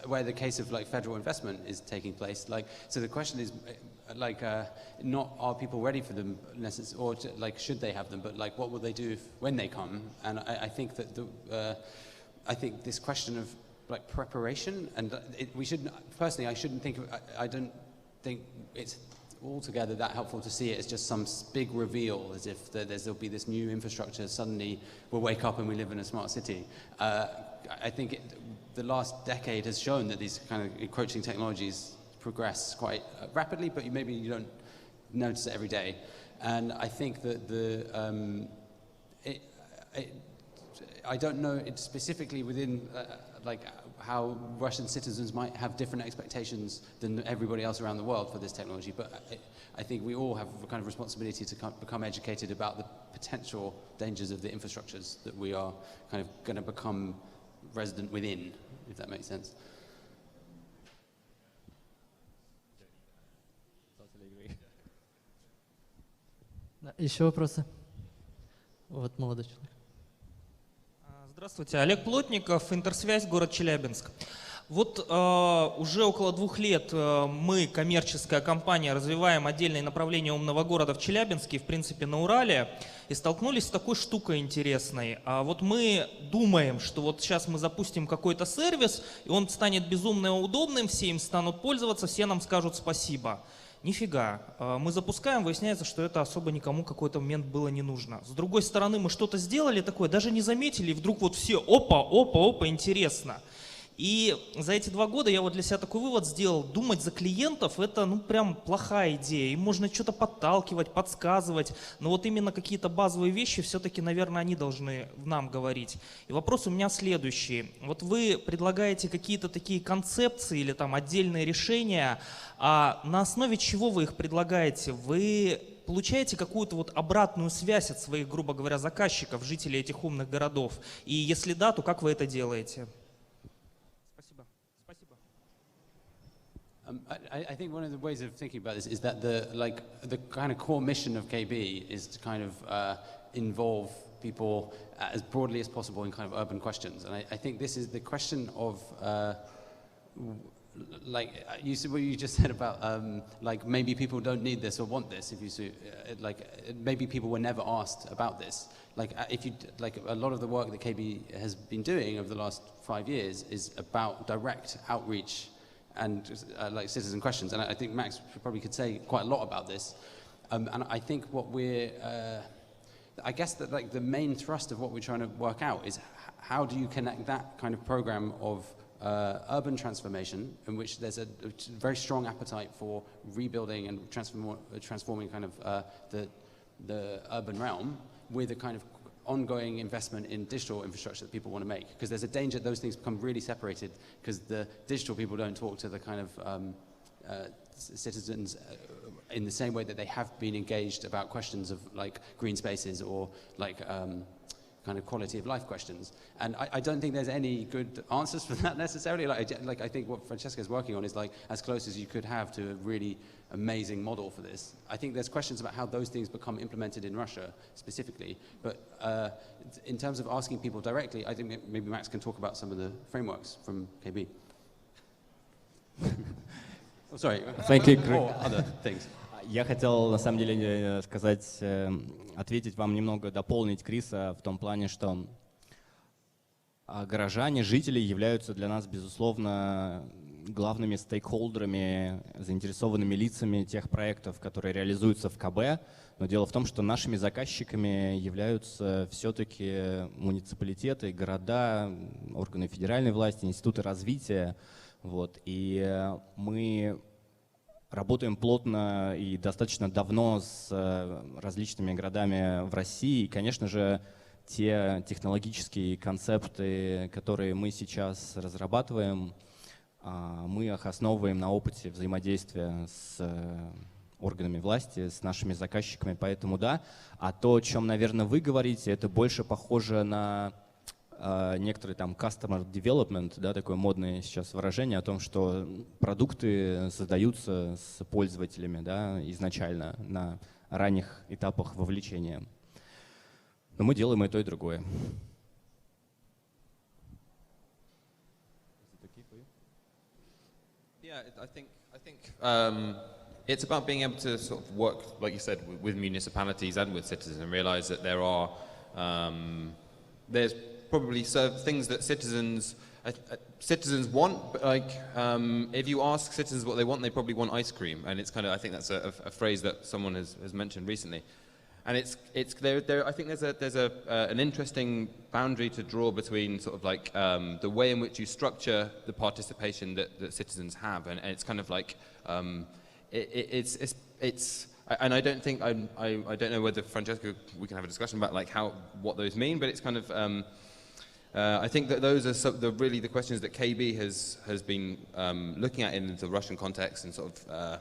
where the case of like federal investment is taking place. Like, so the question is like not are people ready for them or like should they have them, but like what will they do when they come? And I think that I think this question of like preparation, and we should personally I don't think it's altogether that helpful to see it as just some big reveal, as if there'll be this new infrastructure, suddenly we'll wake up and we live in a smart city. I think the last decade has shown that these kind of encroaching technologies progress quite rapidly, but maybe you don't notice it every day. And I think that I don't know it specifically within like how Russian citizens might have different expectations than everybody else around the world for this technology, but I think we all have a kind of responsibility to become educated about the potential dangers of the infrastructures that we are kind of going to become resident within, if that makes sense. Еще вопросы? Вот молодой человек. Здравствуйте, Олег Плотников, Интерсвязь, город Челябинск. Вот уже около 2 лет мы, коммерческая компания, развиваем отдельные направления умного города в Челябинске, в принципе на Урале, и столкнулись с такой штукой интересной. Вот мы думаем, что вот сейчас мы запустим какой-то сервис, и он станет безумно удобным, все им станут пользоваться, все нам скажут спасибо. Нифига. Мы запускаем, выясняется, что это особо никому в какой-то момент было не нужно. С другой стороны, мы что-то сделали такое, даже не заметили, и вдруг вот все опа, интересно. И за эти 2 года я вот для себя такой вывод сделал: думать за клиентов — это ну прям плохая идея. Им можно что-то подталкивать, подсказывать, но вот именно какие-то базовые вещи все-таки, наверное, они должны нам говорить. И вопрос у меня следующий. Вот вы предлагаете какие-то такие концепции или там отдельные решения, а на основе чего вы их предлагаете? Вы получаете какую-то вот обратную связь от своих, грубо говоря, заказчиков, жителей этих умных городов? И если да, то как вы это делаете? I think one of the ways of thinking about this is that the kind of core mission of KB is to kind of involve people as broadly as possible in kind of urban questions, and I think this is the question of like you said, what you just said about like maybe people don't need this or want this. If you see, like maybe people were never asked about this. Like if you like a lot of the work that KB has been doing over the last 5 years is about direct outreach and like citizen questions, and I think Max probably could say quite a lot about this. And I think what we're, I guess that like the main thrust of what we're trying to work out is how do you connect that kind of program of urban transformation, in which there's a very strong appetite for rebuilding and transforming kind of the urban realm, with a kind of ongoing investment in digital infrastructure that people want to make, because there's a danger that those things become really separated, because the digital people don't talk to the kind of citizens in the same way that they have been engaged about questions of like green spaces or like kind of quality of life questions. And I don't think there's any good answers for that necessarily. Like I think what Francesca is working on is like as close as you could have to a really amazing model for this. I think there's questions about how those things become implemented in Russia specifically, but in terms of asking people directly, I think maybe Max can talk about some of the frameworks from KB. Oh, sorry. Thank you. Or other things. Я хотел, на самом деле, сказать, ответить вам немного, дополнить Криса в том плане, что горожане, жители являются для нас, безусловно, главными стейкхолдерами, заинтересованными лицами тех проектов, которые реализуются в КБ. Но дело в том, что нашими заказчиками являются все-таки муниципалитеты, города, органы федеральной власти, институты развития. Вот. И мы работаем плотно и достаточно давно с различными городами в России. И, конечно же, те технологические концепты, которые мы сейчас разрабатываем, мы их основываем на опыте взаимодействия с органами власти, с нашими заказчиками, поэтому да. А то, о чем, наверное, вы говорите, это больше похоже на некоторый там customer development, да, такое модное сейчас выражение о том, что продукты создаются с пользователями, да, изначально на ранних этапах вовлечения. Но мы делаем и то, и другое. Yeah, I think it's about being able to sort of work, like you said, with municipalities and with citizens, and realize that there are there's probably things that citizens want, but like if you ask citizens what they want, they probably want ice cream, and it's kind of, I think that's a phrase that someone has mentioned recently. And it's there. I think there's an interesting boundary to draw between sort of like the way in which you structure the participation that citizens have, and it's kind of like it's and I don't think, I don't know whether, Francesca, we can have a discussion about like what those mean, but it's kind of, I think that those are really the questions that KB has been looking at in the Russian context, and sort of,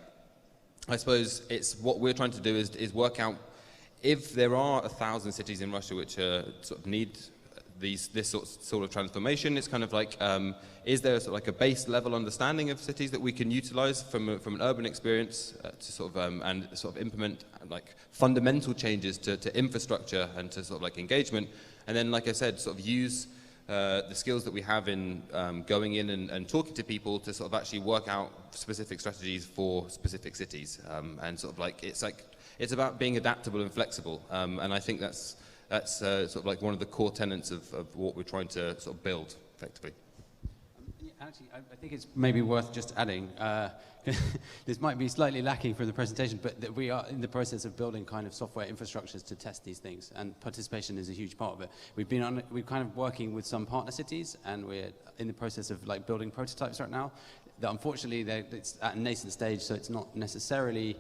I suppose it's what we're trying to do is work out if there are 1,000 cities in Russia which sort of need this sort of transformation. It's kind of like, is there sort of like a base level understanding of cities that we can utilize from an urban experience to sort of and sort of implement like fundamental changes to infrastructure and to sort of like engagement, and then, like I said, sort of use the skills that we have in going in and talking to people to sort of actually work out specific strategies for specific cities, and sort of like it's about being adaptable and flexible, and I think that's sort of like one of the core tenets of what we're trying to sort of build effectively. Actually, I think it's maybe worth just adding, this might be slightly lacking from the presentation, but that we are in the process of building kind of software infrastructures to test these things, and participation is a huge part of it. We're kind of working with some partner cities, and we're in the process of like building prototypes right now. That unfortunately, it's at a nascent stage, so it's not necessarily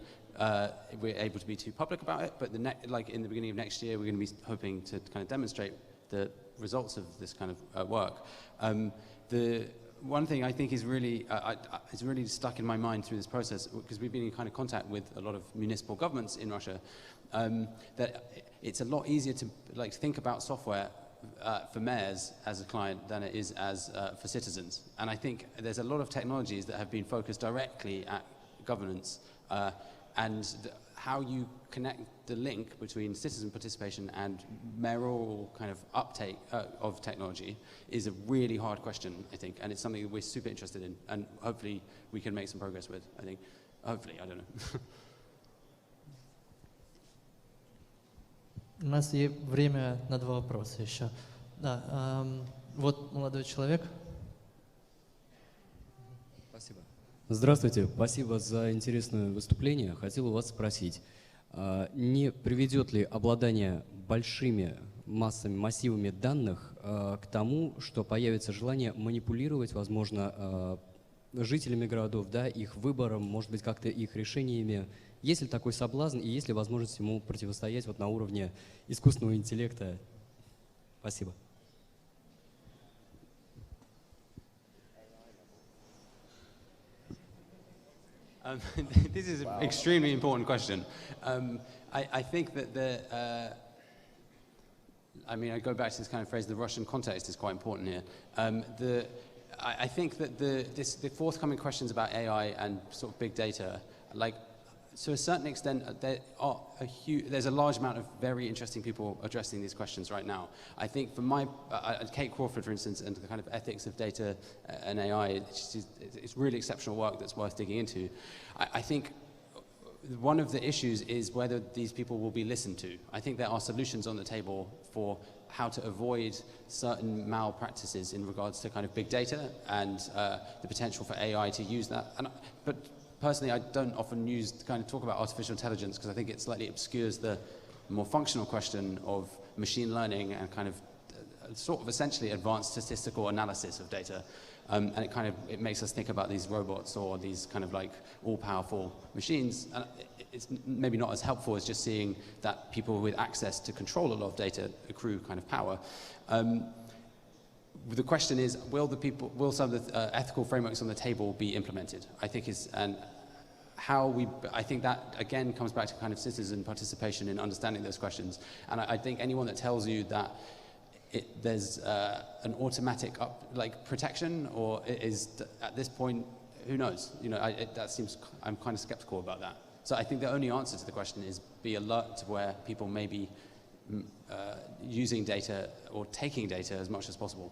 we're able to be too public about it, but like in the beginning of next year, we're going to be hoping to kind of demonstrate the results of this kind of work. The one thing I think is really stuck in my mind through this process, because we've been in kind of contact with a lot of municipal governments in Russia, that it's a lot easier to like think about software for mayors as a client than it is as for citizens. And I think there's a lot of technologies that have been focused directly at governance, and how you connect the link between citizen participation and mayoral kind of uptake of technology is a really hard question, I think, and it's something that we're super interested in, and hopefully we can make some progress with, I think. Hopefully, I don't know. У нас есть время на 2 вопроса еще. Да, вот молодой человек. Спасибо. Здравствуйте, спасибо за интересное выступление. Хотел у вас спросить, не приведет ли обладание большими массивами данных к тому, что появится желание манипулировать, возможно, жителями городов, да, их выбором, может быть, как-то их решениями? Есть ли такой соблазн и есть ли возможность ему противостоять вот на уровне искусственного интеллекта? Спасибо. This is an extremely important question. I think that I mean, I go back to this kind of phrase, the Russian context is quite important here. I think that the forthcoming questions about AI and sort of big data, like, to a certain extent, there's a large amount of very interesting people addressing these questions right now. I think for Kate Crawford, for instance, and the kind of ethics of data and AI, it's really exceptional work that's worth digging into. I think one of the issues is whether these people will be listened to. I think there are solutions on the table for how to avoid certain malpractices in regards to kind of big data and the potential for AI to use that. But personally, I don't often talk about artificial intelligence because I think it slightly obscures the more functional question of machine learning and kind of sort of essentially advanced statistical analysis of data. And it makes us think about these robots or these kind of like all-powerful machines. And it's maybe not as helpful as just seeing that people with access to control a lot of data accrue kind of power. The question is, will some of the ethical frameworks on the table be implemented? I think I think that again comes back to kind of citizen participation in understanding those questions. And I think anyone that tells you that there's an automatic protection, or is at this point, who knows? You know, I'm kind of skeptical about that. So I think the only answer to the question is be alert to where people may be using data or taking data as much as possible.